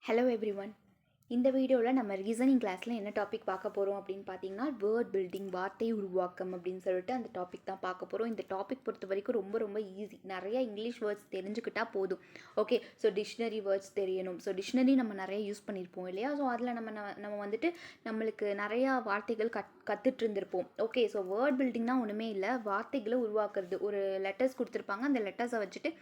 Hello everyone. இந்த வீடியோவில் நம்ம ரீசனிங் கிளாஸில் என்ன டாபிக் பார்க்க போகிறோம் அப்படின்னு பார்த்தீங்கன்னா, வேர்ட் பில்டிங், வார்த்தை உருவாக்கம் அப்படின்னு சொல்லிட்டு அந்த டாபிக் தான் பார்க்க போகிறோம். இந்த டாபிக் பொறுத்த வரைக்கும் ரொம்ப ரொம்ப ஈஸி. நிறைய இங்கிலீஷ் வேர்ட்ஸ் தெரிஞ்சுக்கிட்டால் போதும். ஓகே, ஸோ டிக்ஷனரி வேர்ட்ஸ் தெரியணும். ஸோ டிக்ஷனரி நம்ம நிறைய யூஸ் பண்ணியிருப்போம் இல்லையா? ஸோ அதில் நம்ம வந்துட்டு நம்மளுக்கு நிறையா வார்த்தைகள் கற்றுட்டு இருந்திருப்போம். ஓகே, ஸோ வேர்ட் பில்டிங்னா ஒன்றுமே இல்லை, வார்த்தைகளை உருவாக்குறது. ஒரு லெட்டர்ஸ் கொடுத்துருப்பாங்க, அந்த லெட்டர்ஸை வச்சுட்டு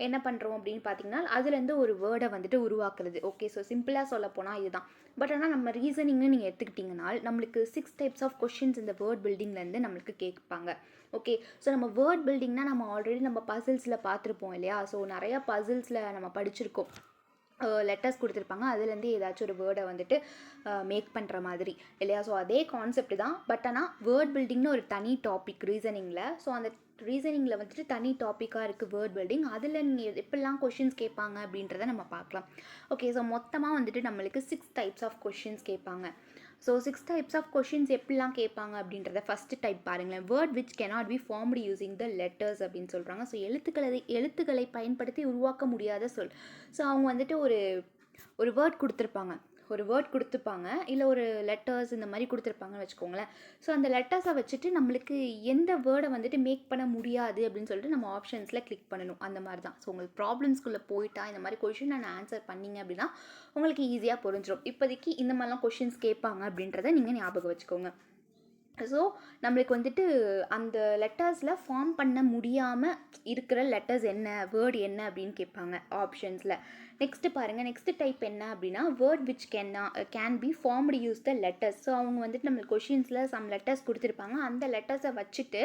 என்ன பண்ணுறோம் அப்படின்னு பார்த்தீங்கன்னா, அதுலேருந்து ஒரு வேர்டை வந்துட்டு உருவாக்குறது. ஓகே, ஸோ சிம்பிளாக சொல்ல போனால் இதுதான். பட் ஆனால் நம்ம ரீசனிங்னு நீங்கள் எடுத்துக்கிட்டிங்கன்னா நம்மளுக்கு 6 டைப்ஸ் ஆஃப் கொஷின்ஸ் இந்த வேர்ட் பில்டிங்லேருந்து நம்மளுக்கு கேட்பாங்க. ஓகே, ஸோ நம்ம வேர்ட் பில்டிங்னா நம்ம ஆல்ரெடி நம்ம பசில்ஸில் பார்த்துருப்போம் இல்லையா? ஸோ நிறையா பசில்ஸில் நம்ம படிச்சிருக்கோம். லெட்டர்ஸ் கொடுத்துருப்பாங்க, அதுலேருந்து ஏதாச்சும் ஒரு வேர்டை வந்துட்டு மேக் பண்ணுற மாதிரி இல்லையா? ஸோ அதே கான்செப்ட் தான். பட் ஆனால் வேர்ட் பில்டிங்னு ஒரு தனி டாபிக் ரீசனிங்கில். ஸோ அந்த ரீசனிங்கில் வந்துட்டு தனி டாப்பிக்காக இருக்குது வேர்ட் பில்டிங். அதில் நீங்கள் எப்படிலாம் கொஷின்ஸ் கேட்பாங்க அப்படின்றத நம்ம பார்க்கலாம். ஓகே, ஸோ மொத்தமாக வந்துட்டு நம்மளுக்கு 6 டைப்ஸ் ஆஃப் கொஷின்ஸ் கேட்பாங்க. ஸோ 6 டைப்ஸ் ஆஃப் கொஷின்ஸ் எப்படிலாம் கேட்பாங்க அப்படின்றத ஃபஸ்ட்டு டைப் பாருங்களேன். Word which cannot be formed using the letters அப்படின்னு சொல்கிறாங்க. ஸோ எழுத்துக்களை பயன்படுத்தி உருவாக்க முடியாத சொல். ஸோ அவங்க வந்துட்டு ஒரு வேர்ட் கொடுத்துருப்பாங்க இல்லை ஒரு லெட்டர்ஸ் இந்த மாதிரி கொடுத்துருப்பாங்கன்னு வச்சுக்கோங்களேன். ஸோ அந்த லெட்டர்ஸை வச்சுட்டு நம்மளுக்கு எந்த வேர்டை வந்துட்டு மேக் பண்ண முடியாது அப்படின்னு சொல்லிட்டு நம்ம ஆப்ஷன்ஸில் கிளிக் பண்ணணும். அந்த மாதிரி தான். ஸோ உங்களுக்கு ப்ராப்ளம்ஸ்குள்ளே போயிட்டா இந்த மாதிரி கொஷின் நான் ஆன்சர் பண்ணிங்க அப்படின்னா உங்களுக்கு ஈஸியாக புரிஞ்சிடும். இப்போதைக்கு இந்த மாதிரிலாம் கொஷின்ஸ் கேட்பாங்க அப்படின்றத நீங்கள் ஞாபகம் வச்சுக்கோங்க. ஸோ நம்மளுக்கு வந்துட்டு அந்த லெட்டர்ஸில் ஃபார்ம் பண்ண முடியாமல் இருக்கிற லெட்டர்ஸ் என்ன, வேர்டு என்ன அப்படின்னு கேட்பாங்க ஆப்ஷன்ஸில். நெக்ஸ்ட்டு பாருங்கள், நெக்ஸ்ட்டு டைப் என்ன அப்படின்னா word which can be formed use the letters. So அவங்க வந்துட்டு நம்மளுக்கு கொஷின்ஸில் சம் லெட்டர்ஸ் கொடுத்துருப்பாங்க, அந்த லெட்டர்ஸை வச்சுட்டு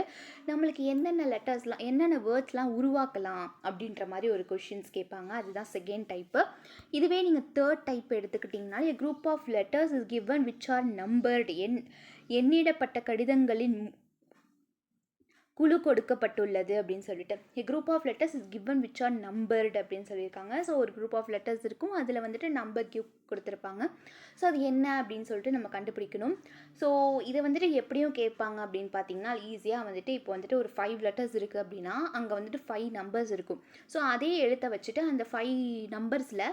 நம்மளுக்கு என்னென்ன வேர்ட்ஸ்லாம் உருவாக்கலாம் அப்படின்ற மாதிரி ஒரு கொஷின்ஸ் கேட்பாங்க. அதுதான் செகண்ட் டைப்பு. இதுவே நீங்கள் தேர்ட் டைப் எடுத்துக்கிட்டிங்கன்னா, a group of letters is given which are numbered. எண்ணிடப்பட்ட கடிதங்களின் குழு கொடுக்கப்பட்டுள்ளது அப்படின்னு சொல்லிட்டு a group of letters is given which are numbered அப்படின்னு சொல்லியிருக்காங்க. ஸோ ஒரு குரூப் ஆஃப் லெட்டர்ஸ் இருக்கும், அதில் வந்துட்டு நம்பர் கொடுத்துருப்பாங்க. ஸோ அது என்ன அப்படின்னு சொல்லிட்டு நம்ம கண்டுபிடிக்கணும். ஸோ இதை வந்துட்டு எப்படியும் கேட்பாங்க அப்படின்னு பார்த்தீங்கன்னா, ஈஸியாக வந்துட்டு இப்போ வந்துட்டு ஒரு 5 லெட்டர்ஸ் இருக்குது அப்படின்னா அங்கே வந்துட்டு 5 நம்பர்ஸ் இருக்கும். ஸோ அதே எழுத்தை வச்சுட்டு அந்த 5 நம்பர்ஸில்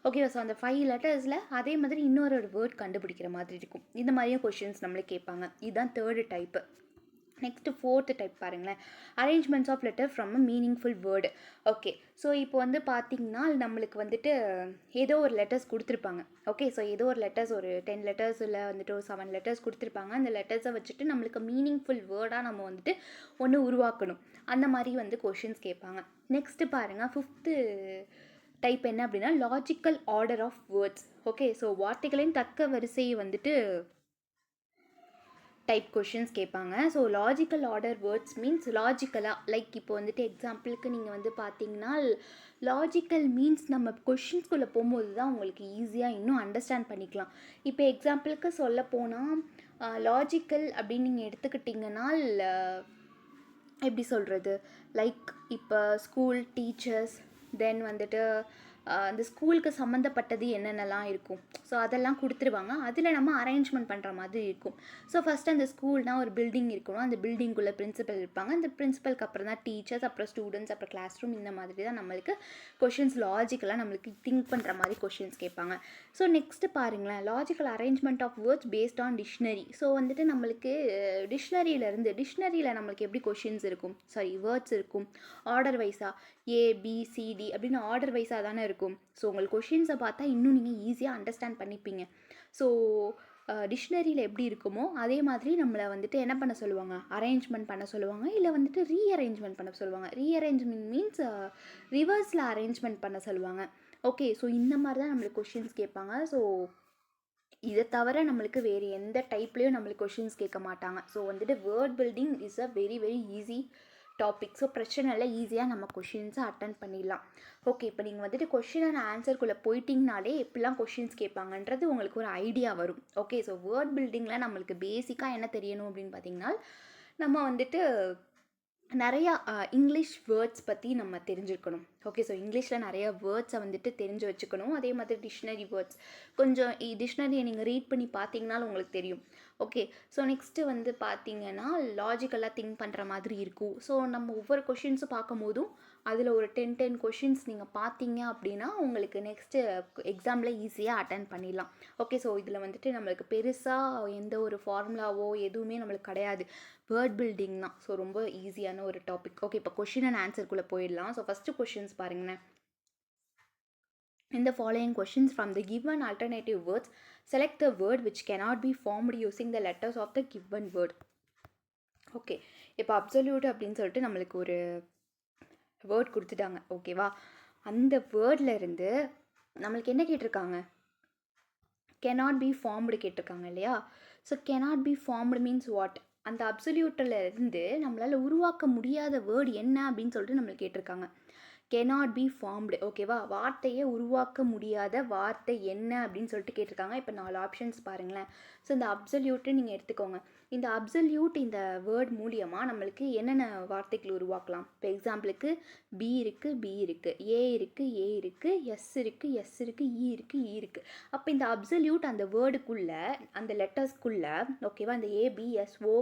ஓகே, ஸோ அந்த 5 லெட்டர்ஸில் அதே மாதிரி இன்னொரு வேர்ட் கண்டுபிடிக்கிற மாதிரி இருக்கும். இந்த மாதிரியும் கொஷின்ஸ் நம்மளுக்கு கேட்பாங்க. இதுதான் third type. Next fourth type பாருங்களேன், arrangements of letter from a meaningful word. Okay, so இப்போ வந்து பார்த்திங்கன்னா நம்மளுக்கு வந்துட்டு ஏதோ ஒரு லெட்டர்ஸ் கொடுத்துருப்பாங்க. ஓகே, ஸோ ஏதோ ஒரு லெட்டர்ஸ் ஒரு 10 லெட்டர்ஸ் இல்லை வந்துட்டு ஒரு 7 லெட்டர்ஸ் கொடுத்துருப்பாங்க. அந்த லெட்டர்ஸை வச்சுட்டு நம்மளுக்கு மீனிங்ஃபுல் வேர்டாக நம்ம வந்துட்டு ஒன்று உருவாக்கணும். அந்த மாதிரி வந்து கொஷின்ஸ் கேட்பாங்க. நெக்ஸ்ட்டு பாருங்கள், ஃபிஃப்த்து டைப் என்ன அப்படின்னா logical order of words. Okay, so வார்த்தைகளின் தக்க வரிசையை வந்துட்டு டைப் கொஷின்ஸ் கேட்பாங்க. So logical order words means லாஜிக்கலாக, லைக் இப்போ வந்துட்டு எக்ஸாம்பிளுக்கு நீங்கள் வந்து பார்த்தீங்கன்னா லாஜிக்கல் மீன்ஸ் நம்ம கொஷின்ஸ்குள்ளே போகும்போது தான் உங்களுக்கு ஈஸியாக இன்னும் அண்டர்ஸ்டாண்ட் பண்ணிக்கலாம். இப்போ எக்ஸாம்பிளுக்கு சொல்ல போனால் லாஜிக்கல் அப்படின்னு நீங்கள் எடுத்துக்கிட்டிங்கன்னா எப்படி சொல்கிறது, லைக் இப்போ ஸ்கூல் டீச்சர்ஸ், தென் வந்துட்டு அந்த ஸ்கூலுக்கு சம்மந்தப்பட்டது என்னென்னலாம் இருக்கும், ஸோ அதெல்லாம் கொடுத்துருவாங்க. அதில் நம்ம அரேஞ்ச்மெண்ட் பண்ணுற மாதிரி இருக்கும். ஸோ ஃபஸ்ட்டு அந்த ஸ்கூல்னால் ஒரு பில்டிங் இருக்கணும், அந்த பில்டிங்குள்ளே பிரின்சிபல் இருப்பாங்க, அந்த பிரின்சிபலுக்கு அப்புறம் தான் டீச்சர்ஸ், அப்புறம் ஸ்டூடெண்ட்ஸ், அப்புறம் கிளாஸ் ரூம். இந்த மாதிரி தான் நம்மளுக்கு கொஷின்ஸ் லாஜிக்கலாக நம்மளுக்கு திங்க் பண்ணுற மாதிரி கொஷின்ஸ் கேட்பாங்க. ஸோ நெக்ஸ்ட்டு பாருங்களேன், logical arrangement of words based on dictionary. So வந்துட்டு நம்மளுக்கு டிக்ஷனரியில் நம்மளுக்கு எப்படி கொஷின்ஸ் இருக்கும், வேர்ட்ஸ் இருக்கும் ஆர்டர் வைஸாக, ABCD அப்படின்னு ஆர்டர் வைஸாக தானே இருக்கும். ஸோ உங்களுக்கு கொஷின்ஸை பார்த்தா இன்னும் நீங்கள் ஈஸியாக அண்டர்ஸ்டாண்ட் பண்ணிப்பீங்க. ஸோ டிக்ஷனரியில் எப்படி இருக்குமோ அதே மாதிரி நம்மளை வந்துட்டு என்ன பண்ண சொல்லுவாங்க, அரேஞ்ச்மெண்ட் பண்ண சொல்லுவாங்க, இல்லை வந்துட்டு ரீஅரேஞ்ச்மெண்ட் பண்ண சொல்லுவாங்க. ரீஅரேஞ்ச்மெண்ட் மீன்ஸ் ரிவர்ஸில் அரேஞ்ச்மெண்ட் பண்ண சொல்லுவாங்க. ஓகே, ஸோ இந்த மாதிரி தான் நம்மளுக்கு கொஷின்ஸ் கேட்பாங்க. ஸோ இதை தவிர நம்மளுக்கு வேறு எந்த டைப்லேயும் நம்மளுக்கு கொஷின்ஸ் கேட்க மாட்டாங்க. ஸோ வந்துட்டு word building is a very very easy topic. So பிரச்சனை இல்லை, ஈஸியாக நம்ம கொஷின்ஸை அட்டன் பண்ணிடலாம். ஓகே, இப்போ நீங்கள் வந்துட்டு கொஷின் அண்ட் ஆன்சருக்குள்ளே போயிட்டிங்கனாலே எப்படிலாம் கொஷின்ஸ் கேட்பாங்கன்றது உங்களுக்கு ஒரு ஐடியா வரும். ஓகே, ஸோ வேர்ட் பில்டிங்கில் நம்மளுக்கு பேசிக்காக என்ன தெரியணும் அப்படின்னு பார்த்தீங்கன்னா, நம்ம வந்துட்டு நிறையா இங்கிலீஷ் வேர்ட்ஸ் பற்றி நம்ம தெரிஞ்சுக்கணும். ஓகே, ஸோ இங்கிலீஷில் நிறைய வேர்ட்ஸை வந்துட்டு தெரிஞ்சு வச்சுக்கணும். அதே மாதிரி டிக்ஷனரி வேர்ட்ஸ் கொஞ்சம் டிக்ஷனரியை நீங்கள் ரீட் பண்ணி பார்த்தீங்கனாலும் உங்களுக்கு தெரியும். ஓகே, ஸோ நெக்ஸ்ட்டு வந்து பார்த்தீங்கன்னா லாஜிக்கலாக திங்க் பண்ணுற மாதிரி இருக்கும். ஸோ நம்ம ஒவ்வொரு கொஷின்ஸும் பார்க்கும் போதும் அதில் ஒரு 10 கொஷின்ஸ் நீங்கள் பார்த்தீங்க அப்படின்னா உங்களுக்கு நெக்ஸ்ட்டு எக்ஸாமில் ஈஸியாக அட்டன் பண்ணிடலாம். ஓகே, ஸோ இதில் வந்துட்டு நம்மளுக்கு பெருசாக எந்த ஒரு ஃபார்முலாவோ எதுவுமே நம்மளுக்கு கிடையாது. வேர்ட் பில்டிங் தான். ஸோ ரொம்ப ஈஸியான ஒரு டாபிக். ஓகே, இப்போ கொஷின் அண்ட் ஆன்சருக்குள்ளே போயிடலாம். ஸோ ஃபஸ்ட்டு கொஷின்ஸ் பாருங்களேன். In the following questions from the given alternative words, select the word which cannot be formed using the letters of the given word. Okay, இப்போ absolute அப்படின்னு சொல்லிட்டு நம்மளுக்கு ஒரு word கொடுத்துட்டாங்க. ஓகேவா, அந்த வேர்டில் இருந்து நம்மளுக்கு என்ன கேட்டிருக்காங்க? cannot be formed கேட்டிருக்காங்க இல்லையா? So cannot be formed means what? அந்த அப்சல்யூட்டில் இருந்து நம்மளால் உருவாக்க முடியாத வேர்டு என்ன அப்படின்னு சொல்லிட்டு நம்மளுக்கு கேட்டிருக்காங்க. cannot be formed. ஓகேவா, வார்த்தையை உருவாக்க முடியாத வார்த்தை என்ன அப்படின்னு சொல்லிட்டு கேட்டிருக்காங்க. இப்போ 4 ஆப்ஷன்ஸ் பாருங்களேன். ஸோ இந்த அப்சல்யூட்டு நீங்கள் எடுத்துக்கோங்க. இந்த அப்சல்யூட் இந்த வேர்ட் மூலியமாக நம்மளுக்கு என்னென்ன வார்த்தைகள் உருவாக்கலாம்? இப்போ எக்ஸாம்பிளுக்கு பி இருக்குது, பி இருக்குது, ஏ இருக்குது, ஏ இருக்குது, எஸ் இருக்குது, எஸ் இருக்குது, இ இருக்குது, இ இருக்குது. அப்போ இந்த அப்சல்யூட் அந்த வேர்டுக்குள்ளே, அந்த லெட்டர்ஸ்க்குள்ளே, ஓகேவா, இந்த ஏபிஎஸ்ஓ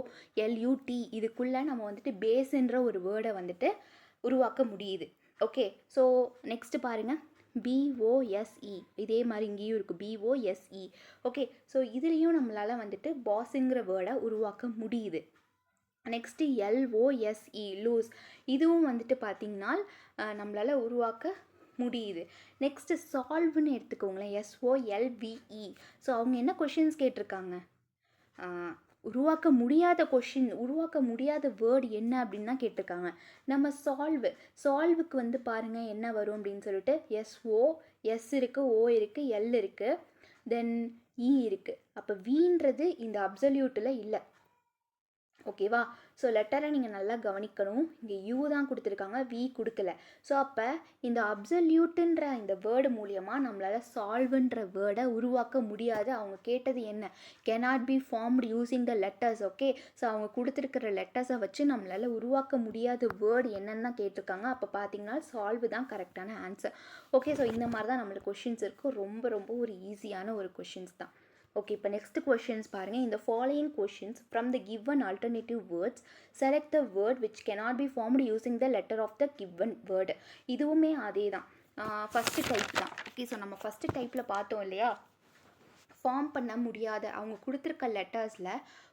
எல்யூடி இதுக்குள்ளே நம்ம வந்துட்டு பேஸ்ன்ற ஒரு வேர்டை வந்துட்டு உருவாக்க முடியுது. ஓகே, ஸோ நெக்ஸ்ட்டு பாருங்கள், பிஓஎஸ்இ இதே மாதிரி இங்கேயும் இருக்குது, பிஓஎஸ்இ. ஓகே, ஸோ இதுலேயும் நம்மளால் வந்துட்டு பாஸுங்கிற வேர்டை உருவாக்க முடியுது. நெக்ஸ்ட்டு எல்ஓஎஸ்இ லூஸ், இதுவும் வந்துட்டு பார்த்திங்கன்னா நம்மளால் உருவாக்க முடியுது. நெக்ஸ்ட்டு சால்வ்னு எடுத்துக்கோங்களேன், எஸ்ஓஎல்விஇ. ஸோ அவங்க என்ன கொஷின்ஸ் கேட்டிருக்காங்க? உருவாக்க முடியாத கொஷின், உருவாக்க முடியாத வேர்டு என்ன அப்படின்னு தான் கேட்டிருக்காங்க. நம்ம சால்வுக்கு வந்து பாருங்கள் என்ன வரும் அப்படின்னு சொல்லிட்டு, எஸ்ஓ, எஸ் இருக்குது, ஓ இருக்குது, எல் இருக்குது, தென் இ இருக்குது. அப்போ வீன்றது இந்த அப்சல்யூட்டில் இல்லை. ஓகேவா, ஸோ லெட்டரை நீங்கள் நல்லா கவனிக்கணும். இங்கே யூ தான் கொடுத்துருக்காங்க, வி கொடுக்கல. ஸோ அப்போ இந்த அப்சல்யூட்டுன்ற இந்த வேர்டு மூலியமாக நம்மளால் சால்வ்ன்ற வேர்டை உருவாக்க முடியாது. அவங்க கேட்டது என்ன? cannot be formed using the letters. Okay, so அவங்க கொடுத்துருக்கிற லெட்டர்ஸை வச்சு நம்மளால் உருவாக்க முடியாத வேர்டு என்னன்னு தான் கேட்டிருக்காங்க. அப்போ பார்த்தீங்கன்னா சால்வ் தான் கரெக்டான ஆன்சர். ஓகே, ஸோ இந்த மாதிரி தான் நம்மளுக்கு கொஷின்ஸ் இருக்குது. ரொம்ப ரொம்ப ஒரு ஈஸியான ஒரு கொஷின்ஸ் தான். ஓகே, இப்போ நெக்ஸ்ட் கொஷின்ஸ் பாருங்கள். இந்த following questions from the given alternative words select the word which cannot be formed using the letter of the given word. இதுவுமே அதே தான், ஃபஸ்ட்டு டைப் தான். ஓகே, ஸோ நம்ம ஃபஸ்ட்டு டைப்பில் பார்த்தோம் இல்லையா, ஃபார்ம் பண்ண முடியாத, அவங்க கொடுத்துருக்க லெட்டர்ஸில்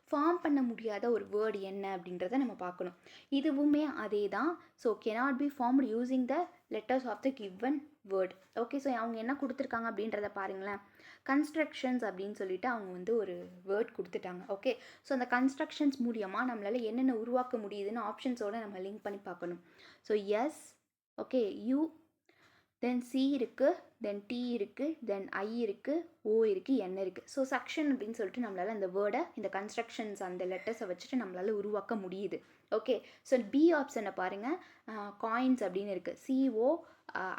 ஃபார்ம் பண்ண முடியாத ஒரு வேர்டு என்ன அப்படின்றத நம்ம பார்க்கணும். இதுவுமே அதே தான். So cannot be formed using the letters of the given word. Okay, so அவங்க என்ன கொடுத்துருக்காங்க அப்படின்றத பாருங்களேன். கன்ஸ்ட்ரக்ஷன்ஸ் அப்படின்னு சொல்லிட்டு அவங்க வந்து ஒரு வேர்ட் கொடுத்துட்டாங்க. ஓகே, ஸோ அந்த கன்ஸ்ட்ரக்ஷன்ஸ் மூலியமாக நம்மளால் என்னென்ன உருவாக்க முடியுதுன்னு ஆப்ஷன்ஸோடு நம்ம லிங்க் பண்ணி பார்க்கணும். So S, okay, U, then C இருக்குது, தென் டி இருக்குது, தென் ஐ இருக்குது, ஓ இருக்குது, என் இருக்குது. ஸோ செக்ஷன் அப்படின்னு சொல்லிட்டு நம்மளால் அந்த வேர்டை, இந்த கன்ஸ்ட்ரக்ஷன்ஸ் அந்த லெட்டர்ஸை வச்சுட்டு நம்மளால் உருவாக்க முடியுது. ஓகே, ஸோ பி ஆப்ஷனை பாருங்கள், காயின்ஸ் அப்படின்னு இருக்குது, சிஓ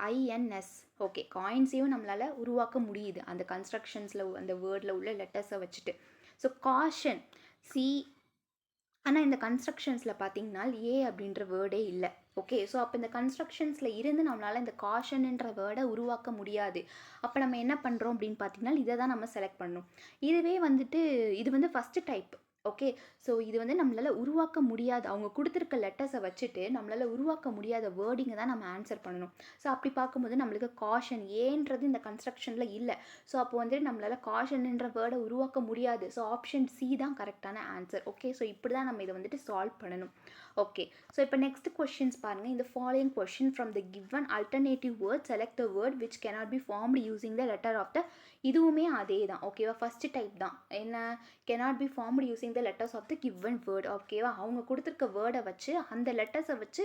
ஐஎன்எஸ். ஓகே, காயின்ஸையும் நம்மளால் உருவாக்க முடியுது அந்த கன்ஸ்ட்ரக்ஷன்ஸில், அந்த வேர்டில் உள்ள லெட்டர்ஸை வச்சுட்டு. ஸோ காஷன், சி, ஆனால் இந்த கன்ஸ்ட்ரக்ஷன்ஸில் பார்த்தீங்கன்னா ஏ அப்படின்ற வேர்டே இல்லை. ஓகே, ஸோ அப்போ இந்த கன்ஸ்ட்ரக்ஷன்ஸில் இருந்து நம்மளால் இந்த காஷன்ன்ற வேர்டை உருவாக்க முடியாது. அப்போ நம்ம என்ன பண்ணுறோம் அப்படின்னு பார்த்தீங்கன்னா இதை தான் நம்ம செலக்ட் பண்ணணும். இதுவே வந்துட்டு இது வந்து ஃபஸ்ட்டு டைப். ஓகே, ஸோ இது வந்து நம்மளால் உருவாக்க முடியாது, அவங்க கொடுத்துருக்க லெட்டர்ஸை வச்சுட்டு நம்மளால் உருவாக்க முடியாத வேர்டிங்கை தான் நம்ம ஆன்சர் பண்ணணும். ஸோ அப்படி பார்க்கும்போது நம்மளுக்கு காஷன், ஏன்றது இந்த கன்ஸ்ட்ரக்ஷனில் இல்லை. ஸோ அப்போ வந்துட்டு நம்மளால் காஷன்ன்ற வேர்டை உருவாக்க முடியாது. ஸோ ஆப்ஷன் சி தான் கரெக்டான ஆன்சர். ஓகே, ஸோ இப்படி தான் நம்ம இதை வந்துட்டு சால்வ் பண்ணணும். ஓகே, ஸோ இப்போ நெக்ஸ்ட் கொஸ்டின்ஸ் பாருங்கள். இந்த following question from the given alternative word select the word which cannot be formed using the letter of the, இதுவுமே அதே தான். ஓகேவா, ஃபஸ்ட்டு டைப் தான். என்ன? cannot be formed using the letters of the given word. ஓகேவா, அவங்க கொடுத்துருக்க வேர்டை வச்சு அந்த லெட்டர்ஸை வச்சு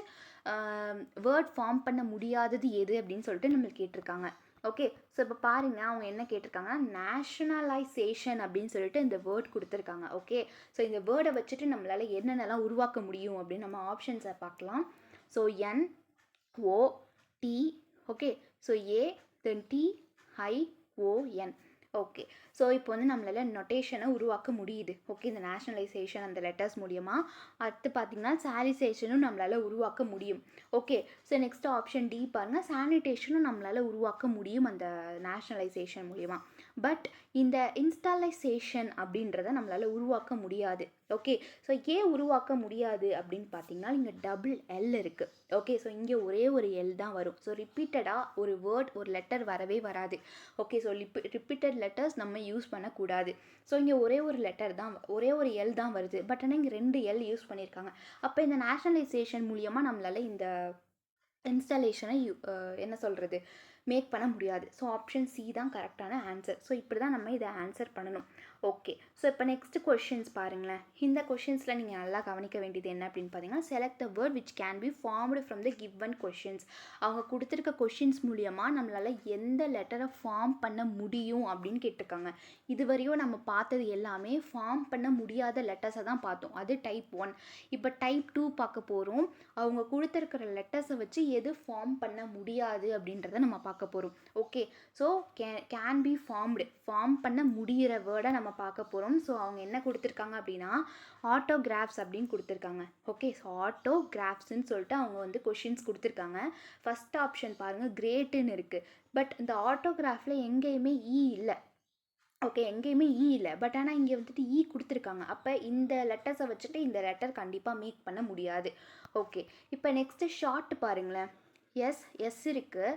வேர்ட் ஃபார்ம் பண்ண முடியாதது எது அப்படின்னு சொல்லிட்டு நம்மளுக்கு கேட்டிருக்காங்க. ஓகே, ஸோ இப்போ பாருங்கள் அவங்க என்ன கேட்டிருக்காங்கன்னா நேஷனலைசேஷன் அப்படின்னு சொல்லிட்டு இந்த வேர்ட் கொடுத்துருக்காங்க. ஓகே, ஸோ இந்த வேர்டை வச்சுட்டு நம்மளால் என்னென்னலாம் உருவாக்க முடியும் அப்படின்னு நம்ம ஆப்ஷன்ஸை பார்க்கலாம். ஸோ என், ஓ, டி, ஓகே, ஸோ ஏ, தென் டி, ஐ, ஓ, என். ஓகே, ஸோ இப்போ வந்து நம்மளால் நொட்டேஷனை உருவாக்க முடியுது. ஓகே, இந்த நேஷனலைசேஷன் அந்த லெட்டர்ஸ் மூலியமாக. அடுத்து பார்த்திங்கன்னா சானிடேஷனும் நம்மளால் உருவாக்க முடியும். Okay, so next option D பாருங்கள், சானிடேஷனும் நம்மளால் உருவாக்க முடியும் அந்த நேஷனலைசேஷன் மூலியமாக. பட் இந்த இன்ஸ்டாலைசேஷன் அப்படின்றத நம்மளால் உருவாக்க முடியாது. ஓகே, ஸோ ஏன் உருவாக்க முடியாது அப்படின்னு பார்த்தீங்கன்னா இங்கே டபுள் எல் இருக்குது. ஓகே, ஸோ இங்கே ஒரே ஒரு எல் தான் வரும். ஸோ ரிப்பீட்டடாக ஒரு வேர்ட் ஒரு லெட்டர் வரவே வராது. ஓகே, ஸோ ரிப்பீட்டட் லெட்டர்ஸ் நம்ம யூஸ் பண்ணக்கூடாது. ஸோ இங்கே ஒரே ஒரு லெட்டர் தான், ஒரே ஒரு எல் தான் வருது. பட் ஆனால் இங்கே 2 எல் யூஸ் பண்ணியிருக்காங்க. அப்போ இந்த நேஷ்னலைசேஷன் மூலியமாக நம்மளால் இந்த இன்ஸ்டாலேஷனை என்ன சொல்கிறது மேக் பண்ண முடியாது. ஸோ ஆப்ஷன் சி தான் கரெக்டான ஆன்சர். ஸோ இப்படி தான் நம்ம இதை ஆன்சர் பண்ணணும். ஓகே, ஸோ இப்போ நெக்ஸ்ட் கொஷின்ஸ் பாருங்களேன். இந்த கொஷின்ஸில் நீங்கள் நல்லா கவனிக்க வேண்டியது என்ன அப்படின்னு பார்த்தீங்கன்னா, select the word which can be formed from the given questions. அவங்க கொடுத்துருக்க கொஷின்ஸ் மூலியமாக நம்மளால் எந்த லெட்டரை ஃபார்ம் பண்ண முடியும் அப்படின்னு கேட்டிருக்காங்க. இதுவரையும் நம்ம பார்த்தது எல்லாமே ஃபார்ம் பண்ண முடியாத லெட்டர்ஸை தான் பார்த்தோம். அது டைப் 1. இப்போ டைப் 2 பார்க்க போகிறோம். அவங்க கொடுத்துருக்கிற லெட்டர்ஸை வச்சு எது ஃபார்ம் பண்ண முடியாது அப்படின்றத நம்ம பார்க்க போகிறோம். Okay, so can be formed, form பண்ண முடிகிற வேர்டை நம்ம பார்க்க போகிறோம். ஸோ அவங்க என்ன கொடுத்துருக்காங்க அப்படின்னா ஆட்டோகிராஃப்ஸ் அப்படின்னு கொடுத்துருக்காங்க. ஓகே, ஸோ ஆட்டோகிராஃப்ஸ்ன்னு சொல்லிட்டு அவங்க வந்து கொஷின்ஸ் கொடுத்துருக்காங்க. ஃபஸ்ட் ஆப்ஷன் பாருங்கள், கிரேட்டுன்னு இருக்குது. பட் இந்த ஆட்டோகிராஃபில் எங்கேயுமே இல்லை. ஓகே, எங்கேயுமே இல்லை. பட் ஆனால் இங்கே வந்துட்டு கொடுத்துருக்காங்க. அப்போ இந்த லெட்டர்ஸை வச்சுட்டு இந்த லெட்டர் கண்டிப்பாக மேக் பண்ண முடியாது. ஓகே, இப்போ நெக்ஸ்ட்டு ஷார்ட் பாருங்களேன். எஸ் இருக்குது,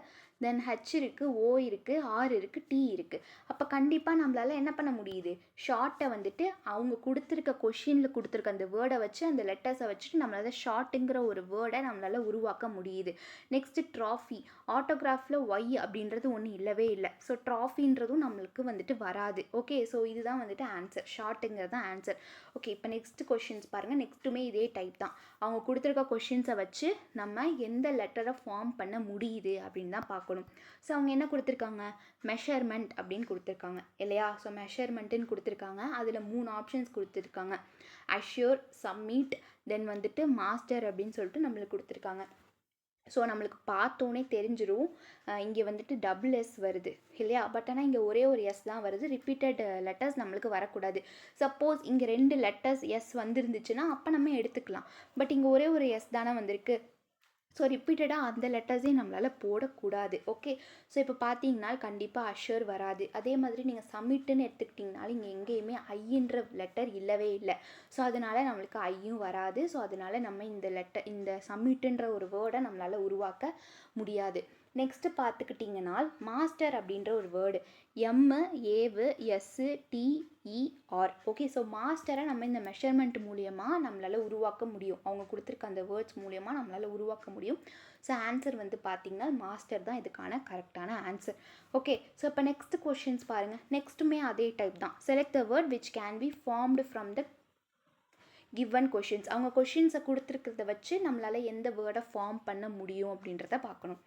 தென் ஹச் இருக்குது, ஓ இருக்குது, ஆர் இருக்குது, டி இருக்குது. அப்போ கண்டிப்பாக நம்மளால் என்ன பண்ண முடியுது, ஷார்ட்டை வந்துட்டு அவங்க கொடுத்துருக்க கொஷினில் கொடுத்துருக்க அந்த வேர்டை வச்சு அந்த லெட்டர்ஸை வச்சுட்டு நம்மளால் ஷார்ட்டுங்கிற ஒரு வேர்டை நம்மளால் உருவாக்க முடியுது. நெக்ஸ்ட்டு ட்ராஃபி, ஆட்டோகிராஃபில் ஒய் அப்படின்றது ஒன்றும் இல்லவே இல்லை. ஸோ ட்ராஃபின்றதும் நம்மளுக்கு வந்துட்டு வராது. ஓகே, ஸோ இதுதான் வந்துட்டு ஆன்சர், ஷார்ட்டுங்கிறது தான் ஆன்சர். ஓகே, இப்போ நெக்ஸ்ட் கொஷின்ஸ் பாருங்கள். நெக்ஸ்ட்டுமே இதே டைப் தான். அவங்க கொடுத்துருக்க கொஷின்ஸை வச்சு நம்ம எந்த லெட்டரை ஃபார்ம் பண்ண முடியுது அப்படின்னு தான் பார்க்கணும். ஸோ அவங்க என்ன கொடுத்துருக்காங்க, மெஷர்மெண்ட் அப்படின்னு கொடுத்துருக்காங்க இல்லையா. ஸோ மெஷர்மெண்ட்டுன்னு கொடுத்துருக்காங்க. அதில் 3 ஆப்ஷன்ஸ் கொடுத்துருக்காங்க, அஷ்யூர், சப்மிட், தென் வந்துட்டு மாஸ்டர் அப்படின்னு சொல்லிட்டு நம்மளுக்கு கொடுத்துருக்காங்க. ஸோ நம்மளுக்கு பார்த்தோன்னே தெரிஞ்சிடும் இங்கே வந்துட்டு டபுள் எஸ் வருது இல்லையா. பட் ஆனால் இங்கே ஒரே ஒரு எஸ் தான் வருது. ரிப்பீட்டட் லெட்டர்ஸ் நம்மளுக்கு வரக்கூடாது. சப்போஸ் இங்கே 2 லெட்டர்ஸ் எஸ் வந்துருந்துச்சுன்னா அப்போ நம்ம எடுத்துக்கலாம். பட் இங்கே ஒரே ஒரு எஸ் தானே வந்திருக்கு. ஸோ ரிப்பீட்டடாக அந்த லெட்டர்ஸையும் நம்மளால் போடக்கூடாது. ஓகே, ஸோ இப்போ பார்த்தீங்கன்னா கண்டிப்பாக அஷ்யூர் வராது. அதே மாதிரி நீங்கள் சப்மிட்டுன்னு எடுத்துக்கிட்டிங்கனாலும் இங்கே எங்கேயுமே ஐன்ற லெட்டர் இல்லவே இல்லை. ஸோ அதனால் நம்மளுக்கு ஐயும் வராது. ஸோ அதனால் நம்ம இந்த சப்மிட்டுன்ற ஒரு வேர்டை நம்மளால் உருவாக்க முடியாது. நெக்ஸ்ட்டு பார்த்துக்கிட்டிங்கன்னா மாஸ்டர் அப்படின்ற ஒரு word, M, A, S, T E R. Okay, so மாஸ்டரை நம்ம இந்த மெஷர்மெண்ட் மூலியமாக நம்மளால் உருவாக்க முடியும். அவங்க கொடுத்துருக்க அந்த வேர்ட்ஸ் மூலியமாக நம்மளால் உருவாக்க முடியும். ஸோ ஆன்சர் வந்து பார்த்திங்கன்னா மாஸ்டர் தான் இதுக்கான கரெக்டான ஆன்சர். ஓகே, ஸோ இப்போ நெக்ஸ்ட் கொஷின்ஸ் பாருங்கள். நெக்ஸ்ட்டுமே அதே டைப் தான். Select the word which can be formed from the given questions. அவங்க கொஷின்ஸை கொடுத்துருக்கிறத வச்சு நம்மளால் எந்த வேர்டை ஃபார்ம் பண்ண முடியும் அப்படின்றத பார்க்கணும்.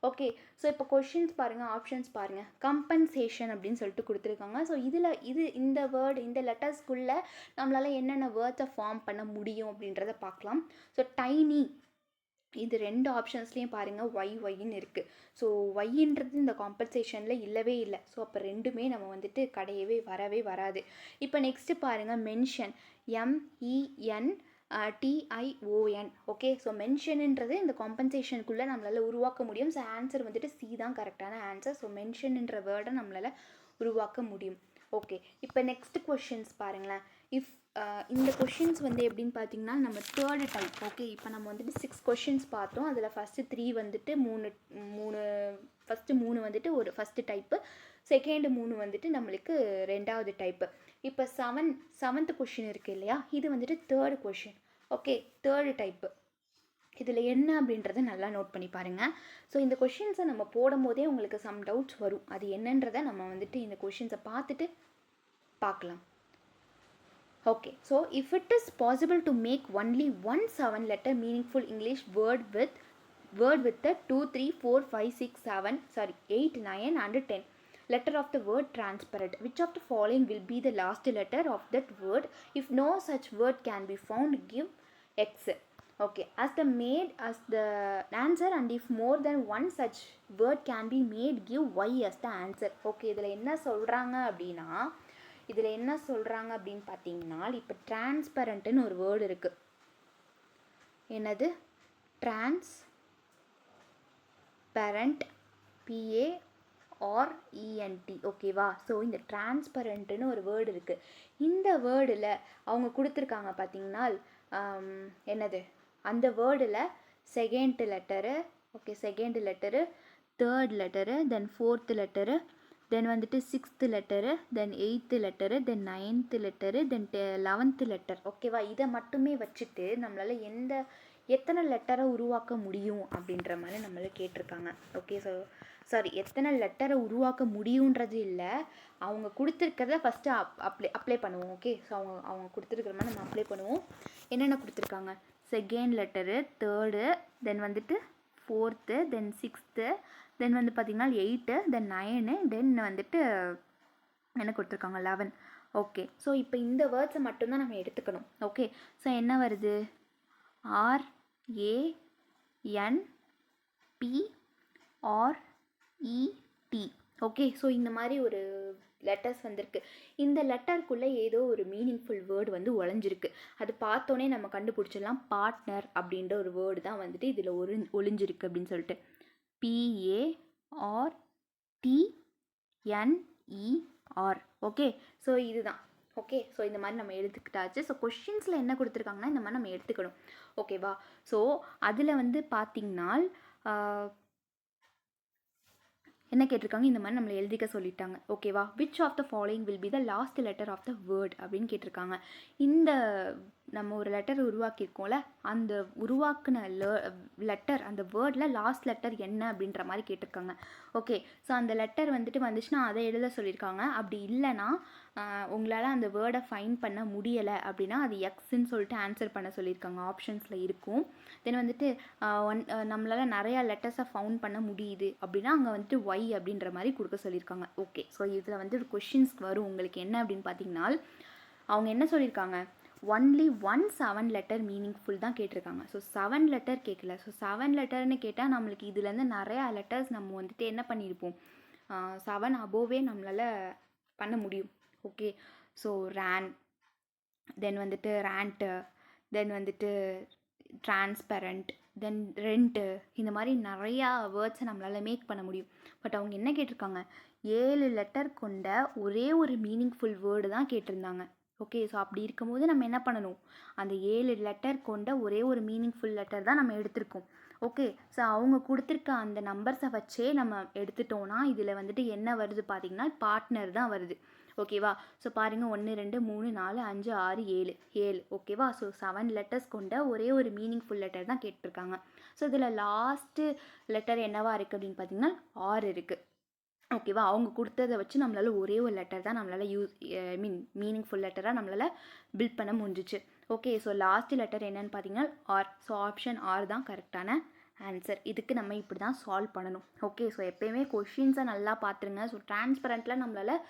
ஓகே, ஸோ இப்போ கொஷின்ஸ் பாருங்கள், ஆப்ஷன்ஸ் பாருங்கள். கம்பன்சேஷன் அப்படின்னு சொல்லிட்டு கொடுத்துருக்காங்க. ஸோ இந்த வேர்டு இந்த லெட்டர்ஸ்குள்ளே நம்மளால் என்னென்ன வேர்ட்ஸை ஃபார்ம் பண்ண முடியும் அப்படின்றத பார்க்கலாம். ஸோ டைனி, இது 2 ஆப்ஷன்ஸ்லேயும் பாருங்கள் ஒய்ன்னு இருக்குது. ஸோ ஒய்ன்றது இந்த காம்பன்சேஷனில் இல்லவே இல்லை. ஸோ அப்போ ரெண்டுமே நம்ம வந்துட்டு வரவே வராது. இப்போ நெக்ஸ்ட்டு பாருங்கள் mention, MEN TION. Okay, so மென்ஷன்ன்றது இந்த காம்பன்சேஷனுக்குள்ளே நம்மளால் உருவாக்க முடியும். ஸோ ஆன்சர் வந்துட்டு சி தான் கரெக்டான ஆன்சர். ஸோ மென்ஷன்ன்ற வேர்டை நம்மளால் உருவாக்க முடியும். ஓகே, இப்போ நெக்ஸ்ட் கொஷின்ஸ் பாருங்களேன். இந்த கொஷின்ஸ் வந்து எப்படின்னு பார்த்தீங்கன்னா நம்ம தேர்டு டைப். ஓகே, இப்போ நம்ம வந்துட்டு 6 கொஷின்ஸ் பார்த்தோம். அதில் ஃபஸ்ட்டு 3 வந்துட்டு ஃபஸ்ட்டு 3 வந்துட்டு ஒரு ஃபஸ்ட்டு டைப்பு, செகண்ட் 3 வந்துட்டு நம்மளுக்கு 2வது டைப்பு. இப்போ 7th கொஷின் இருக்குது இல்லையா, இது வந்துட்டு third question. Okay, third type. இதில் என்ன அப்படின்றத நல்லா நோட் பண்ணி பாருங்கள். ஸோ இந்த கொஷின்ஸை நம்ம போடும் போதே உங்களுக்கு சம் டவுட்ஸ் வரும். அது என்னன்றதை நம்ம வந்துட்டு இந்த கொஷின்ஸை பார்த்துட்டு பார்க்கலாம். Okay, so if it is possible to make only one 7-letter meaningful English word with the 2, 3, 4, 5, 6, 7, 8, 9 and 10 letter of the word transparent, which of the following will be the last letter of that word? If no such word can be found, give X. Okay, as the answer, and if more than one such word can be made, give Y as the answer. Okay, இதில் என்ன சொல்கிறாங்க அப்படின்னு பார்த்தீங்கன்னா இப்போ டிரான்ஸ்பரண்ட்டுன்னு ஒரு word இருக்குது. என்னது? Transparent, transparent. ஓகேவா? ஸோ இந்த டிரான்ஸ்பரண்ட்டுன்னு ஒரு வேர்டு இருக்குது. இந்த வேர்டில் அவங்க கொடுத்துருக்காங்க பார்த்தீங்கன்னா என்னது, அந்த வேர்டில் second letter, okay, second letter, third letter, then fourth letter, then வந்துட்டு sixth letter, then eighth letter, then ninth letter, then 11th letter. ஓகேவா? இதை மட்டுமே வச்சுட்டு நம்மளால் எத்தனை லெட்டரை உருவாக்க முடியும் அப்படின்ற மாதிரி நம்மளை கேட்டிருக்காங்க. ஓகே, ஸோ சாரி, எத்தனை லெட்டரை உருவாக்க முடியுன்றது இல்லை, அவங்க கொடுத்துருக்கிறத ஃபஸ்ட்டு அப்ளை பண்ணுவோம். ஓகே, ஸோ அவங்க கொடுத்துருக்கிற மாதிரி நம்ம அப்ளை பண்ணுவோம். என்னென்ன கொடுத்துருக்காங்க? செகண்ட் லெட்டரு, தேர்டு, தென் வந்துட்டு ஃபோர்த்து, தென் சிக்ஸ்த்து, தென் வந்து பார்த்திங்கன்னா 8, தென் 9, தென் வந்துட்டு என்ன கொடுத்துருக்காங்க 11. ஓகே, ஸோ இப்போ இந்த வேர்ட்ஸை மட்டும்தான் நம்ம எடுத்துக்கணும். ஓகே, ஸோ என்ன வருது? RANPRET. ஓகே, ஸோ இந்த மாதிரி ஒரு லெட்டர்ஸ் வந்திருக்கு. இந்த லெட்டருக்குள்ளே ஏதோ ஒரு மீனிங்ஃபுல் வேர்டு வந்து ஒளிஞ்சிருக்கு. அது பார்த்தோன்னே நம்ம கண்டுபிடிச்சிடலாம். பார்ட்னர் அப்படின்ற ஒரு வேர்டு தான் வந்துட்டு இதில் ஒளிஞ்சிருக்கு அப்படின்னு சொல்லிட்டு. PARTNER. ஓகே, ஸோ இதுதான். ஓகே, ஸோ இந்த மாதிரி நம்ம எடுத்துக்கிட்டாச்சு. ஸோ கொஷின்ஸில் என்ன கொடுத்துருக்காங்கன்னா இந்த மாதிரி நம்ம எடுத்துக்கணும். ஓகேவா? ஸோ அதில் வந்து பார்த்திங்கன்னா என்ன கேட்டிருக்காங்க? இந்த மாதிரி நம்மளை எழுதிக்க சொல்லிட்டாங்க. ஓகேவா? Which of the following will be the last letter of the word அப்படின்னு கேட்டிருக்காங்க. இந்த நம்ம ஒரு லெட்டர் உருவாக்கியிருக்கோம்ல, அந்த உருவாக்குன லெட்டர், அந்த வேர்டில் லாஸ்ட் லெட்டர் என்ன அப்படின்ற மாதிரி கேட்டிருக்காங்க. ஓகே, ஸோ அந்த லெட்டர் வந்துச்சுன்னா அதை எழுத சொல்லியிருக்காங்க. அப்படி இல்லைன்னா உங்களால் அந்த வேர்டை ஃபைண்ட் பண்ண முடியலை அப்படின்னா அது எக்ஸ்ன்னு சொல்லிட்டு ஆன்சர் பண்ண சொல்லியிருக்காங்க. ஆப்ஷன்ஸில் இருக்கும். தென் வந்துட்டு நம்மளால் நிறையா லெட்டர்ஸை ஃபவுண்ட் பண்ண முடியுது அப்படின்னா அங்கே வந்துட்டு ஒய் அப்படின்ற மாதிரி கொடுக்க சொல்லியிருக்காங்க. ஓகே, ஸோ இதில் வந்து ஒரு கொஷின்ஸ் வரும் உங்களுக்கு. என்ன அப்படின்னு பார்த்தீங்கன்னா அவங்க என்ன சொல்லியிருக்காங்க? ஒன்லி 7 லெட்டர் மீனிங்ஃபுல் தான் கேட்டிருக்காங்க. ஸோ 7 லெட்டர் கேட்கல. ஸோ 7 லெட்டர்னு கேட்டால் நம்மளுக்கு இதுலேருந்து நிறையா லெட்டர்ஸ் நம்ம வந்துட்டு என்ன பண்ணியிருப்போம்? 7 அபோவே நம்மளால் பண்ண முடியும். ஓகே, ஸோ ரேன், தென் வந்துட்டு ரேண்ட்டு, தென் வந்துட்டு டிரான்ஸ்பரண்ட், தென் ரெண்ட்டு, இந்த மாதிரி நிறையா வேர்ட்ஸை நம்மளால் மேக் பண்ண முடியும். பட் அவங்க என்ன கேட்டிருக்காங்க? 7 லெட்டர் கொண்ட ஒரே ஒரு மீனிங்ஃபுல் வேர்டு தான் கேட்டிருந்தாங்க. ஓகே, ஸோ அப்படி இருக்கும்போது நம்ம என்ன பண்ணணும்? அந்த 7 லெட்டர் கொண்ட ஒரே ஒரு மீனிங்ஃபுல் லெட்டர் தான் நம்ம எடுத்திருக்கோம். ஓகே, ஸோ அவங்க கொடுத்துருக்க அந்த நம்பர்ஸை வச்சே நம்ம எடுத்துட்டோன்னா இதில் வந்துட்டு என்ன வருது பார்த்திங்கன்னா பார்ட்னர் தான் வருது. ஓகேவா? ஸோ பாருங்கள், 1 2 3 4 5 6 7. ஓகேவா? ஸோ 7 லெட்டர்ஸ் கொண்ட ஒரே ஒரு மீனிங்ஃபுல் லெட்டர் தான் கேட்டிருக்காங்க. ஸோ இதில் லாஸ்ட்டு லெட்டர் என்னவா இருக்குது அப்படின்னு பார்த்தீங்கன்னா ஆர் இருக்குது. ஓகேவா? அவங்க கொடுத்ததை வச்சு நம்மளால் ஒரே ஒரு லெட்டர் தான் நம்மளால் மீனிங்ஃபுல் லெட்டராக நம்மளால் பில்ட் பண்ண முடிஞ்சிச்சு. ஓகே, ஸோ லாஸ்ட் லெட்டர் என்னன்னு பார்த்தீங்கன்னா ஆர். ஸோ ஆப்ஷன் ஆர் தான் கரெக்டான ஆன்சர். இதுக்கு நம்ம இப்படி தான் சால்வ் பண்ணணும். ஓகே, ஸோ எப்போயுமே கொஷின்ஸை நல்லா பார்த்துருங்க. ஸோ டிரான்ஸ்பரண்ட்டில் நம்மளால்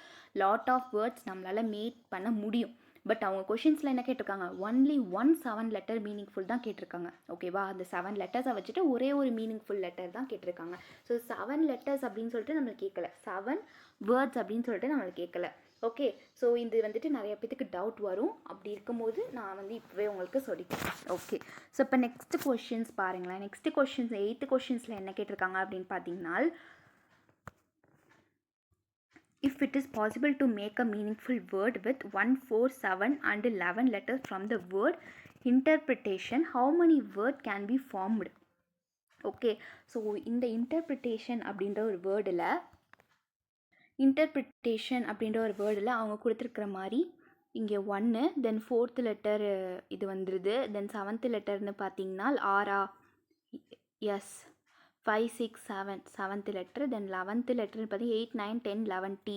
லாட் ஆஃப் வேர்ட்ஸ் நம்மளால் மேக் பண்ண முடியும். பட் அவங்க கொஷின்ஸில் என்ன கேட்டிருக்காங்க? ஒன்லி 7 லெட்டர் மீனிங்ஃபுல் தான் கேட்டிருக்காங்க. ஓகேவா? அந்த 7 லெட்டர்ஸை வச்சுட்டு ஒரே ஒரு மீனிங்ஃபுல் லெட்டர் தான் கேட்டிருக்காங்க. ஸோ 7 லெட்டர்ஸ் அப்படின்னு சொல்லிட்டு நம்மளுக்கு கேட்கல, 7 வேர்ட்ஸ் அப்படின்னு சொல்லிட்டு நம்மளுக்கு கேட்கல. ஓகே, ஸோ இது வந்துட்டு நிறைய பேத்துக்கு டவுட் வரும். அப்படி இருக்கும்போது நான் வந்து இப்போவே உங்களுக்கு சொல்லிக்கிறேன். ஓகே, ஸோ இப்போ நெக்ஸ்ட் கொஷின்ஸ் பாருங்களேன். நெக்ஸ்ட் கொஷின்ஸ் 8th கொஷின்ஸில் என்ன கேட்டிருக்காங்க அப்படின்னு பார்த்தீங்கன்னா, if it is possible to make a meaningful word with 1 4 7 and 11 letters from the word interpretation, how many word can be formed? Okay, so இந்த interpretation அப்படின்ற ஒரு வேர்டில் அவங்க கொடுத்துருக்குற மாதிரி இங்கே 1, தென் 4th லெட்டர் இது வந்துடுது, தென் 7th லெட்டர்னு பார்த்தீங்கன்னா ஆரா, எஸ், 5 6 7 7th லெட்டர், தென் 11th லெட்டர்னு பார்த்தி 8 9 10 11 T.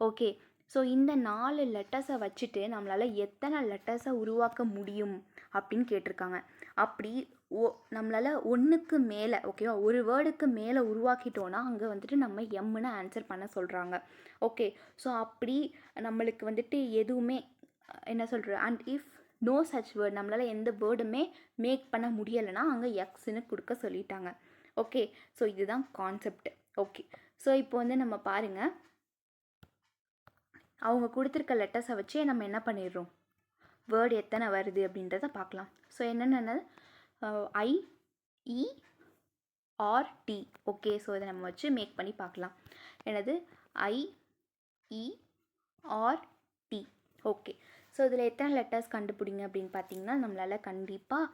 ஓகே, ஸோ இந்த 4 லெட்டர்ஸை வச்சுட்டு நம்மளால் எத்தனை லெட்டர்ஸை உருவாக்க முடியும் அப்படின்னு கேட்டிருக்காங்க. அப்படி நம்மளால் ஒன்றுக்கு மேலே, ஓகேவா, ஒரு வேர்டுக்கு மேலே உருவாக்கிட்டோன்னா அங்கே வந்துட்டு நம்ம எம்னு ஆன்சர் பண்ண சொல்கிறாங்க. ஓகே, ஸோ அப்படி நம்மளுக்கு வந்துட்டு எதுவுமே என்ன சொல்கிற and if no such word, நம்மளால் எந்த வேர்டுமே மேக் பண்ண முடியலைன்னா அங்கே எக்ஸ்ன்னு கொடுக்க சொல்லிட்டாங்க. ஓகே, ஸோ இதுதான் கான்செப்ட். ஓகே, ஸோ இப்போ வந்து நம்ம பாருங்கள், அவங்க கொடுத்துருக்க லெட்டர்ஸை வச்சே நம்ம என்ன பண்ணிடுறோம், வேர்டு எத்தனை வருது அப்படின்றத பார்க்கலாம். ஸோ என்னென்ன I E R T. Okay, so இதை நம்ம வச்சு மேக் பண்ணி பார்க்கலாம். எனது IERT. ஓகே, ஸோ இதில் எத்தனை லெட்டர்ஸ் கண்டுபிடிங்க அப்படின்னு பார்த்தீங்கன்னா நம்மளால் கண்டிப்பாக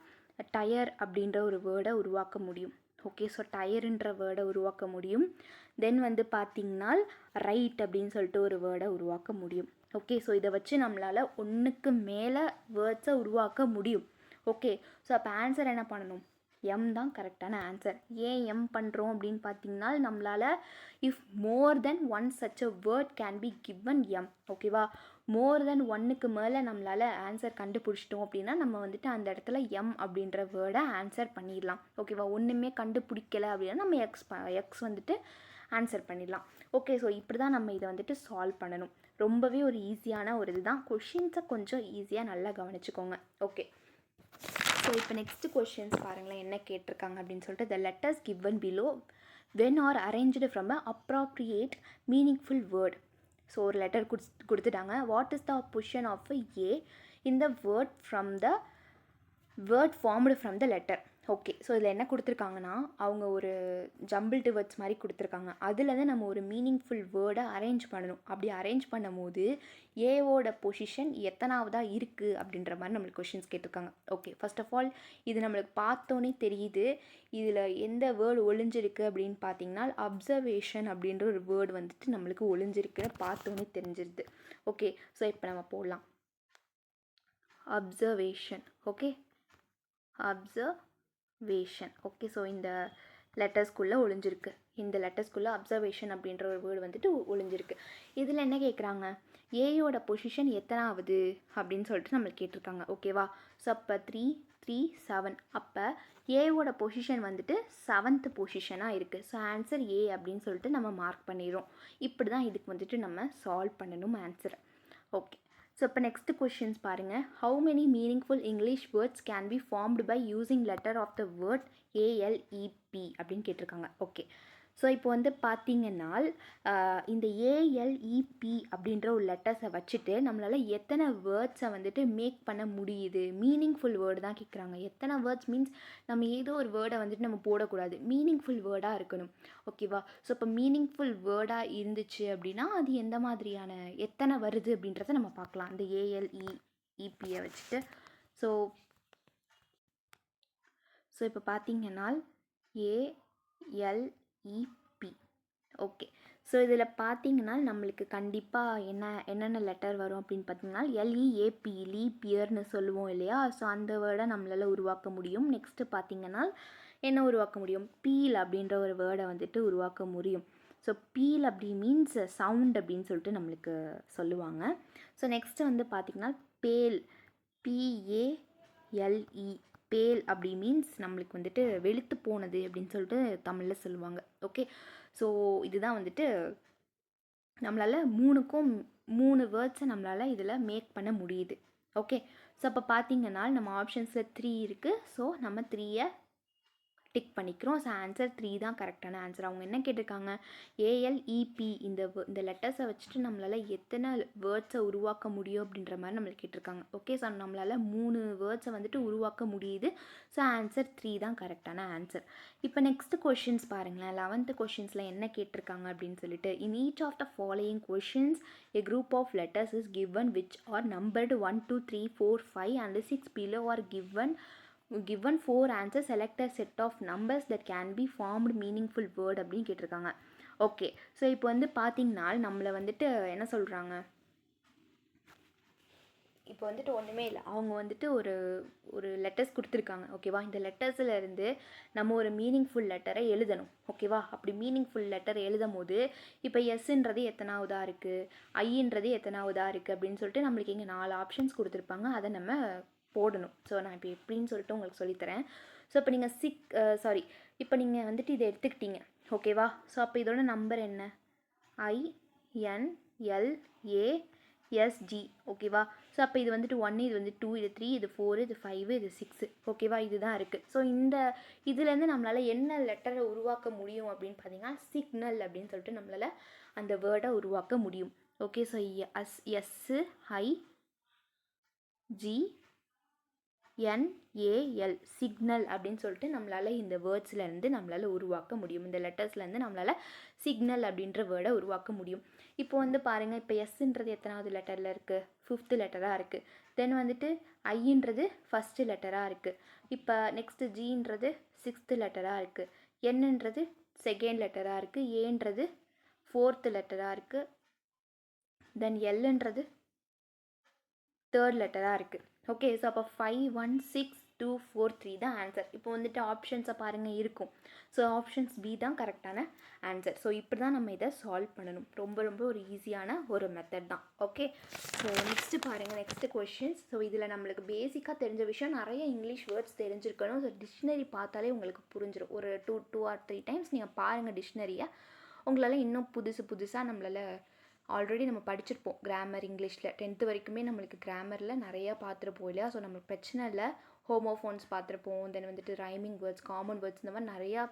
டயர் அப்படின்ற ஒரு வேர்டை உருவாக்க முடியும். ஓகே, ஸோ டயருன்ற வேர்டை உருவாக்க முடியும். தென் வந்து பார்த்திங்கன்னா ரைட் அப்படின்னு சொல்லிட்டு ஒரு வேர்டை உருவாக்க முடியும். ஓகே, ஸோ இதை வச்சு நம்மளால் ஒன்றுக்கு மேலே வேர்ட்ஸை உருவாக்க முடியும். ஓகே, ஸோ அப்போ ஆன்சர் என்ன பண்ணணும்? எம் தான் கரெக்டான ஆன்சர். ஏன் எம் பண்ணுறோம் அப்படின்னு பார்த்தீங்கன்னா நம்மளால் if more then one such a word can be given M. ஓகேவா, மோர் தென் ஒன்னுக்கு மேலே நம்மளால் ஆன்சர் கண்டுபிடிச்சிட்டோம் அப்படின்னா நம்ம வந்துட்டு அந்த இடத்துல எம் அப்படின்ற வேர்டை ஆன்சர் பண்ணிடலாம். ஓகேவா, ஒன்றுமே கண்டுபிடிக்கலை அப்படின்னா நம்ம எக்ஸ் வந்துட்டு ஆன்சர் பண்ணிடலாம். ஓகே, ஸோ இப்படி தான் நம்ம இதை வந்துட்டு சால்வ் பண்ணணும். ரொம்பவே ஒரு ஈஸியான ஒரு இதுதான். கொஷின்ஸை கொஞ்சம் ஈஸியாக நல்லா கவனிச்சுக்கோங்க. ஓகே, ஸோ இப்போ நெக்ஸ்ட் கொஷின்ஸ் பாருங்களேன் என்ன கேட்டிருக்காங்க அப்படின்னு சொல்லிட்டு. The letters given below when are arranged from a appropriate meaningful word. So ஒரு லெட்டர் கொடுத்துட்டாங்க. What is the position of A in the word from the word formed from the letter. Okay, so இதில் என்ன கொடுத்துருக்காங்கன்னா அவங்க ஒரு jumbled words மாதிரி கொடுத்துருக்காங்க. அதுலேருந்து நம்ம ஒரு மீனிங்ஃபுல் வேர்டை அரேஞ்ச் பண்ணணும். அப்படி அரேஞ்ச் பண்ணும் போது ஏவோட பொசிஷன் எத்தனாவதாக இருக்குது அப்படின்ற மாதிரி நம்மளுக்கு கொஷின்ஸ் கேட்டிருக்காங்க. ஓகே, ஃபர்ஸ்ட் ஆஃப் ஆல் இது நம்மளுக்கு பார்த்தோன்னே தெரியுது. இதில் எந்த வேர்டு ஒளிஞ்சிருக்கு அப்படின்னு பார்த்தீங்கன்னா அப்சர்வேஷன் அப்படின்ற ஒரு வேர்டு வந்துட்டு நம்மளுக்கு ஒளிஞ்சிருக்குன்னு பார்த்தோன்னே தெரிஞ்சிருது. ஓகே, ஸோ இப்போ நம்ம போடலாம் observation. Okay, observation. Okay, so இந்த லெட்டர்ஸ்குள்ளே ஒளிஞ்சிருக்கு. இந்த லெட்டர்ஸ்குள்ளே அப்சர்வேஷன் அப்படின்ற ஒரு வேர்டு வந்துட்டு ஒளிஞ்சிருக்கு. இதில் என்ன கேட்குறாங்க? ஏயோட பொசிஷன் எத்தனாவது அப்படின்னு சொல்லிட்டு நம்மளுக்கு கேட்டிருக்காங்க. ஓகேவா, ஸோ அப்போ 3, 3, 7. அப்போ ஏவோட பொசிஷன் வந்துட்டு 7th பொசிஷனாக இருக்குது. ஸோ ஆன்சர் ஏ அப்படின்னு சொல்லிட்டு நம்ம மார்க் பண்ணிடுறோம். இப்படி தான் இதுக்கு வந்துட்டு நம்ம சால்வ் பண்ணணும் ஆன்சர். ஓகே, ஸோ இப்போ நெக்ஸ்ட் கொஷின்ஸ் பாருங்கள். How many meaningful English words can be formed by using letter of the word ALEP அப்படின்னு கேட்டிருக்காங்க. ஓகே, ஸோ இப்போ வந்து பார்த்தீங்கன்னா இந்த ALEP அப்படின்ற ஒரு லெட்டர்ஸை வச்சுட்டு நம்மளால் எத்தனை வேர்ட்ஸை வந்துட்டு மேக் பண்ண முடியுது? மீனிங்ஃபுல் வேர்டு தான் கேட்குறாங்க. எத்தனை வேர்ட்ஸ் மீன்ஸ் நம்ம ஏதோ ஒரு வேர்டை வந்துட்டு நம்ம போடக்கூடாது, மீனிங்ஃபுல் வேர்டாக இருக்கணும். ஓகேவா, ஸோ இப்போ மீனிங்ஃபுல் வேர்டாக இருந்துச்சு அப்படின்னா அது எந்த மாதிரியான எத்தனை வருது அப்படின்றத நம்ம பார்க்கலாம் அந்த ALEPயை வச்சுட்டு. ஸோ இப்போ பார்த்தீங்கன்னா ALEP. ஓகே, ஸோ இதில் பார்த்தீங்கன்னா நம்மளுக்கு கண்டிப்பாக என்னென்ன லெட்டர் வரும் அப்படின்னு பார்த்தீங்கன்னா LEAP, லீப் இயர்னு சொல்லுவோம் இல்லையா. ஸோ அந்த வேர்டை நம்மளால் உருவாக்க முடியும். நெக்ஸ்ட்டு பார்த்தீங்கன்னா என்ன உருவாக்க முடியும்? பீல் அப்படின்ற ஒரு வேர்டை வந்துட்டு உருவாக்க முடியும். ஸோ பீல் அப்படி மீன்ஸ் சவுண்ட் அப்படின்னு சொல்லிட்டு நம்மளுக்கு சொல்லுவாங்க. ஸோ நெக்ஸ்ட்டு வந்து பார்த்திங்கன்னா பேல், PALE, பேல் அப்படி மீன்ஸ் நம்மளுக்கு வந்துட்டு வெளுத்து போனது அப்படின்னு சொல்லிட்டு தமிழில் சொல்லுவாங்க. ஓகே, ஸோ இதுதான் வந்துட்டு நம்மளால் 3 வேர்ட்ஸை நம்மளால் இதில் மேக் பண்ண முடியுது. ஓகே, ஸோ அப்போ பார்த்தீங்கன்னா நம்ம ஆப்ஷன்ஸில் 3 இருக்குது. ஸோ நம்ம 3யை டிக் பண்ணிக்கிறோம். ஸோ ஆன்சர் 3 தான் கரெக்டான ஆன்சர். அவங்க என்ன கேட்டிருக்காங்க? ALEP இந்த லெட்டர்ஸை வச்சுட்டு நம்மளால் எத்தனை வேர்ட்ஸை உருவாக்க முடியும் அப்படின்ற மாதிரி நம்மளுக்கு கேட்டிருக்காங்க. ஓகே, ஸோ நம்மளால் 3 வேர்ட்ஸை வந்துட்டு உருவாக்க முடியுது. ஸோ ஆன்சர் 3 தான் கரெக்டான ஆன்சர். இப்போ நெக்ஸ்ட் கொஷின்ஸ் பாருங்களேன். 11th கொஷின்ஸில் என்ன கேட்டிருக்காங்க அப்படின்னு சொல்லிட்டு. In each of the following questions a group of letters is given which are numbered 1, 2, 3, 4, 5 and 6 below are given 4 answers. Select a set of numbers that can be formed meaningful word அப்படின்னு கேட்டிருக்காங்க. Okay, so இப்போ வந்து பார்த்தீங்கன்னா நம்மளை வந்துட்டு என்ன சொல்கிறாங்க? இப்போ வந்துட்டு ஒன்றுமே இல்லை. அவங்க வந்துட்டு ஒரு லெட்டர்ஸ் கொடுத்துருக்காங்க. ஓகேவா, இந்த லெட்டர்ஸில் இருந்து நம்ம ஒரு மீனிங்ஃபுல் லெட்டரை எழுதணும். ஓகேவா, அப்படி மீனிங்ஃபுல் லெட்டர் எழுதும் போது இப்போ எஸ்ன்றது எத்தனாவதாக இருக்குது, ஐன்றது எத்தனாவதாக இருக்குது அப்படின்னு சொல்லிட்டு நம்மளுக்கு இங்கே 4 ஆப்ஷன்ஸ் கொடுத்துருப்பாங்க. அதை நம்ம போடணும். ஸோ நான் இப்போ எப்படின்னு சொல்லிட்டு உங்களுக்கு சொல்லித்தரேன். ஸோ இப்போ நீங்கள் இப்போ நீங்கள் வந்துட்டு இதை எடுத்துக்கிட்டீங்க. ஓகேவா, ஸோ அப்போ இதோட நம்பர் என்ன? INLASG. ஓகேவா, ஸோ அப்போ இது வந்துட்டு 1, இது வந்து 2, இது 3, இது 4, இது 5, இது 6. ஓகேவா, இதுதான் இருக்குது. ஸோ இதுலேருந்து நம்மளால் என்ன லெட்டரை உருவாக்க முடியும் அப்படின்னு பார்த்தீங்கன்னா சிக்னல் அப்படின்னு சொல்லிட்டு நம்மளால் அந்த வேர்டை உருவாக்க முடியும். Okay, so SIGNAL NAL signal அப்படின்னு சொல்லிட்டு நம்மளால் இந்த வேர்ட்ஸ்லேருந்து நம்மளால் உருவாக்க முடியும். இந்த லெட்டர்ஸ்லேருந்து நம்மளால் சிக்னல் அப்படின்ற வேர்டை உருவாக்க முடியும். இப்போ வந்து பாருங்கள், இப்போ எஸ்ன்றது எத்தனாவது லெட்டரில் இருக்குது? 5th லெட்டராக இருக்குது. தென் வந்துட்டு ஐன்றது ஃபஸ்ட்டு லெட்டராக இருக்குது. இப்போ நெக்ஸ்ட்டு ஜின்றது 6th லெட்டராக இருக்குது. என்னன்றது செகண்ட் லெட்டராக இருக்குது. ஏன்றது 4th லெட்டராக இருக்குது. தென் எல்ன்றது 3rd லெட்டராக இருக்குது. ஓகே, ஸோ அப்போ 5 1 6 2 4 3 தான் ஆன்சர். இப்போ வந்துட்டு ஆப்ஷன்ஸை பாருங்கள் இருக்கும். ஸோ ஆப்ஷன்ஸ் பி தான் கரெக்டான ஆன்சர். ஸோ இப்படி தான் நம்ம இதை சால்வ் பண்ணணும். ரொம்ப ரொம்ப ஒரு ஈஸியான ஒரு மெத்தட் தான். ஓகே, ஸோ நெக்ஸ்ட்டு பாருங்கள், நெக்ஸ்ட்டு கொஷின்ஸ். ஸோ இதில் நம்மளுக்கு பேசிக்காக தெரிஞ்ச விஷயம் நிறைய இங்கிலீஷ் வேர்ட்ஸ் தெரிஞ்சிருக்கணும். ஸோ டிக்ஷனரி பார்த்தாலே உங்களுக்கு புரிஞ்சிடும். ஒரு 2 or 3 டைம்ஸ் நீங்கள் பாருங்கள் டிக்ஷனரியை. உங்களால் இன்னும் புதுசாக நம்மளால் ஆல்ரெடி நம்ம படிச்சிருப்போம் கிராமர் இங்கிலீஷில் 10th வரைக்குமே நம்மளுக்கு கிராமரில் நிறையா பார்த்துருப்போம் இல்லையா. ஸோ நம்மளுக்கு பிரச்சனை இல்லை. ஹோமோஃபோன்ஸ் பார்த்துருப்போம். தென் வந்துட்டு ரைமிங் வேர்ட்ஸ், காமன் வேர்ட்ஸ், இந்த மாதிரி நிறையா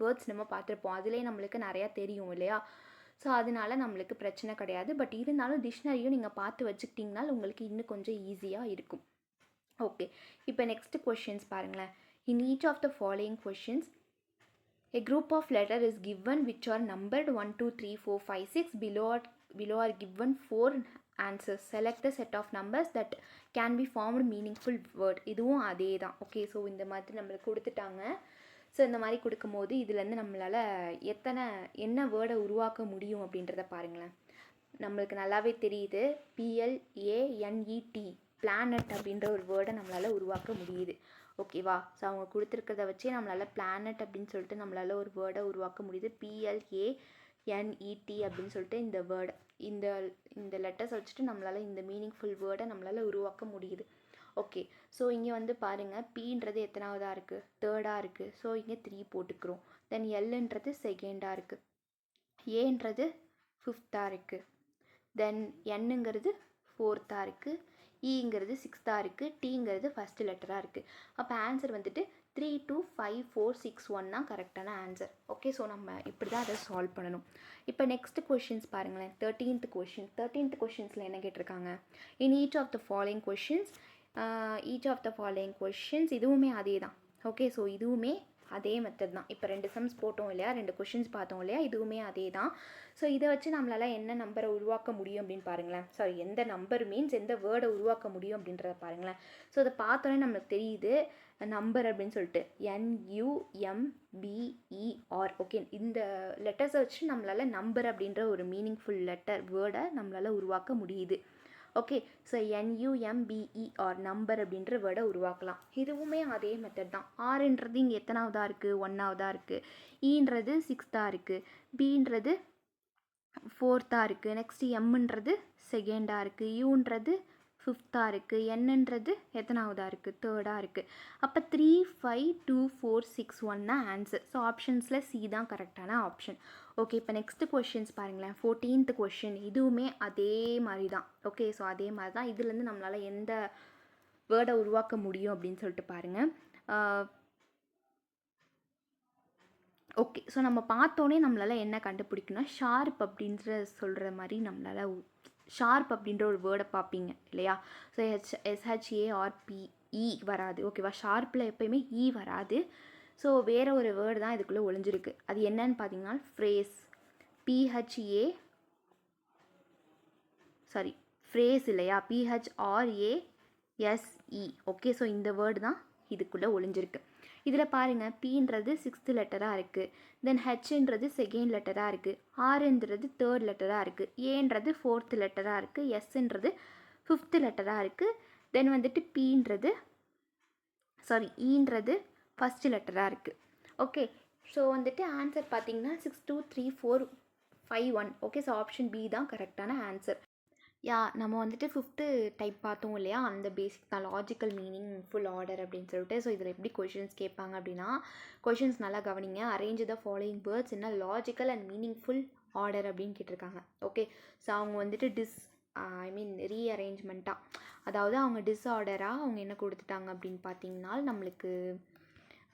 வேர்ட்ஸ் நம்ம பார்த்துருப்போம். அதிலே நம்மளுக்கு நிறையா தெரியும் இல்லையா. ஸோ அதனால நம்மளுக்கு பிரச்சனை கிடையாது. பட் இருந்தாலும் டிக்ஷனரியும் நீங்கள் பார்த்து வச்சுக்கிட்டிங்கனால் உங்களுக்கு இன்னும் கொஞ்சம் ஈஸியாக இருக்கும். ஓகே, இப்போ நெக்ஸ்ட் கொஷின்ஸ் பாருங்களேன். In each of the following questions a group of letter is given which are numbered 1 2 3 4 5 6. Below are given 4 answers. Select the set of numbers that can be formed meaningful word. இதுவும் அதே தான். Okay, so இந்த மாதிரி நம்மளுக்கு கொடுத்துட்டாங்க. So இந்த மாதிரி கொடுக்கும்போது இதுலேருந்து நம்மளால் என்ன வேர்டை உருவாக்க முடியும் அப்படின்றத பாருங்களேன். நம்மளுக்கு நல்லாவே தெரியுது. PLANET பிளானட் அப்படின்ற ஒரு வேர்டை நம்மளால் உருவாக்க முடியுது. ஓகேவா. ஸோ அவங்க கொடுத்துருக்கிறத வச்சு நம்மளால் பிளானட் அப்படின்னு சொல்லிட்டு நம்மளால் ஒரு வேர்டை உருவாக்க முடியுது. PLANET அப்படின்னு சொல்லிட்டு இந்த வேர்டை இந்த லெட்டர்ஸ் வச்சுட்டு நம்மளால் இந்த மீனிங்ஃபுல் வேர்டை நம்மளால் உருவாக்க முடியுது. ஓகே, ஸோ இங்கே வந்து பாருங்கள், பீன்றது எத்தனாவதாக இருக்குது? 3rd இருக்குது. ஸோ இங்கே 3 போட்டுக்கிறோம். தென் எல்ன்றது 2nd இருக்குது. ஏன்றது 5th இருக்குது. தென் என்னங்கிறது 4th இருக்குது. ஈங்கிறது 6th இருக்குது. டீங்கிறது ஃபஸ்ட் லெட்டராக இருக்குது. அப்போ ஆன்சர் வந்துட்டு 3 2 5 4 6 1 தான் கரெக்டான ஆன்சர். ஓகே, ஸோ நம்ம இப்படி தான் அதை சால்வ் பண்ணணும். இப்போ நெக்ஸ்ட் கொஷின்ஸ் பாருங்களேன். 13th கொஷின்ஸில் என்ன கேட்டிருக்காங்க? In each of the following questions இதுவுமே அதே தான். ஓகே, ஸோ இதுவுமே அதே மெத்தட் தான். இப்போ 2 சம்ஸ் போட்டோம் இல்லையா, 2 கொஷின்ஸ் பார்த்தோம் இல்லையா, இதுவுமே அதே தான். ஸோ இதை வச்சு நம்மளால் என்ன நம்பரை உருவாக்க முடியும் அப்படின்னு பாருங்களேன். சாரி, எந்த நம்பர் மீன்ஸ் எந்த வேர்டை உருவாக்க முடியும் அப்படின்றத பாருங்களேன். ஸோ அதை பார்த்தோன்னே நம்மளுக்கு தெரியுது நம்பர் அப்படின்னு சொல்லிட்டு NUMBER. ஓகே, இந்த லெட்டர்ஸை வச்சு நம்மளால் நம்பர் அப்படின்ற ஒரு மீனிங்ஃபுல் வேர்டை நம்மளால் உருவாக்க முடியுது. ஓகே, ஸோ NUMBER நம்பர் அப்படின்ற வேர்டை உருவாக்கலாம். இதுவுமே அதே மெத்தட் தான். ஆறுன்றது இங்கே எத்தனாவதாக இருக்குது? 1ஆவதாக இருக்குது. ஈன்றது 6th இருக்குது. பீன்றது 4th இருக்குது. நெக்ஸ்ட்டு எம்ன்றது 2nd இருக்குது. யூன்றது 5th இருக்குது. என்னன்றது எத்தனாவதாக இருக்குது? 3rd இருக்குது. அப்போ 3 5 2 4 6 1 தான் ஆன்சர். ஸோ ஆப்ஷன்ஸில் சி தான் கரெக்டான ஆப்ஷன். ஓகே, இப்போ நெக்ஸ்ட்டு கொஷின்ஸ் பாருங்களேன். 14th கொஷின் இதுவுமே அதே மாதிரி தான். ஓகே, ஸோ அதே மாதிரி தான். இதுலேருந்து நம்மளால் எந்த வேர்டை உருவாக்க முடியும் அப்படின்னு சொல்லிட்டு பாருங்கள். ஓகே, ஸோ நம்ம பார்த்தோன்னே நம்மளால் என்ன கண்டுபிடிக்கணும்னா ஷார்ப் அப்படின்ற சொல்கிற மாதிரி நம்மளால் ஷார்ப் அப்படின்ற ஒரு வேர்டை பார்ப்பீங்க இல்லையா. ஸோ SHARPE வராது. ஓகேவா. ஷார்ப்பில் எப்போயுமே இ வராது. ஸோ வேறு ஒரு வேர்டு தான் இதுக்குள்ளே ஒளிஞ்சிருக்கு. அது என்னன்னு பார்த்தீங்கன்னா ஃப்ரேஸ். ஃப்ரேஸ் இல்லையா, PHRASE. ஓகே, ஸோ இந்த வேர்டு தான் இதுக்குள்ளே ஒளிஞ்சிருக்கு. இதில் பாருங்கள், Pன்றது 6th லெட்டராக இருக்குது. தென் Hன்றது 2nd லெட்டராக இருக்குது. Rன்றது 3rd லெட்டராக இருக்குது. ஏன்றது 4th லெட்டராக இருக்குது. Sன்றது 5th லெட்டராக இருக்குது. தென் வந்துட்டு ஈன்றது ஃபஸ்ட் லெட்டராக இருக்குது. ஓகே, ஸோ வந்துட்டு ஆன்சர் பார்த்தீங்கன்னா 6 2 3 4 5 1. ஓகே, ஸோ ஆப்ஷன் பி தான் கரெக்டான ஆன்சர். நம்ம வந்துட்டு 5th டைப் பார்த்தோம் இல்லையா, அந்த பேசிக் தான் லாஜிக்கல் மீனிங் ஃபுல் ஆர்டர் அப்படின்னு சொல்லிட்டு. ஸோ இதில் எப்படி கொஷின்ஸ் கேட்பாங்க அப்படின்னா, கொஷின்ஸ் நல்லா கவனிங்க. அரேஞ்ச் த ஃபாலோயிங் வேர்ட்ஸ் என்ன லாஜிக்கல் அண்ட் மீனிங்ஃபுல் ஆர்டர் அப்படின்னு கேட்டிருக்காங்க. ஓகே, ஸோ அவங்க வந்துட்டு ரீஅரேஞ்ச்மெண்ட்டாக, அதாவது அவங்க டிஸ்ஆர்டராக அவங்க என்ன கொடுத்துட்டாங்க அப்படின்னு பார்த்தீங்கன்னா, நம்மளுக்கு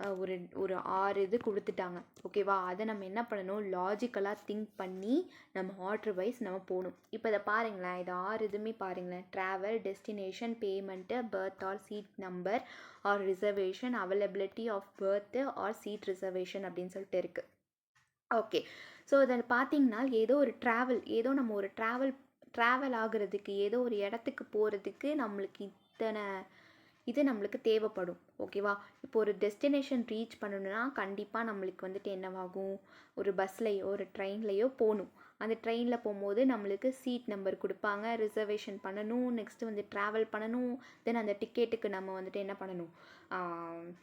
ஒரு ஒரு 6 இது கொடுத்துட்டாங்க. ஓகேவா? அதை நம்ம என்ன பண்ணணும், லாஜிக்கலாக திங்க் பண்ணி நம்ம ஆர்டர் வைஸ் நம்ம போகணும். இப்போ இதை பாருங்களேன், இது 6 இதுவுமே பாருங்களேன். Travel, destination, payment, berth or seat number or reservation, availability of berth or seat reservation அப்படின்னு சொல்லிட்டு இருக்குது. ஓகே, ஸோ இதில் பார்த்தீங்கன்னா ஏதோ நம்ம ஒரு ட்ராவல் ஆகுறதுக்கு, ஏதோ ஒரு இடத்துக்கு போகிறதுக்கு நம்மளுக்கு இத்தனை இது நம்மளுக்கு தேவைப்படும். ஓகேவா? இப்போ ஒரு டெஸ்டினேஷன் ரீச் பண்ணணுன்னா கண்டிப்பாக நம்மளுக்கு வந்துட்டு என்னவாகும், ஒரு பஸ்லையோ ஒரு ட்ரெயின்லையோ போகணும். அந்த ட்ரெயினில் போகும்போது நம்மளுக்கு சீட் நம்பர் கொடுப்பாங்க, ரிசர்வேஷன் பண்ணணும், நெக்ஸ்ட்டு வந்து ட்ராவல் பண்ணணும், தென் அந்த டிக்கெட்டுக்கு நம்ம வந்துட்டு என்ன பண்ணணும்,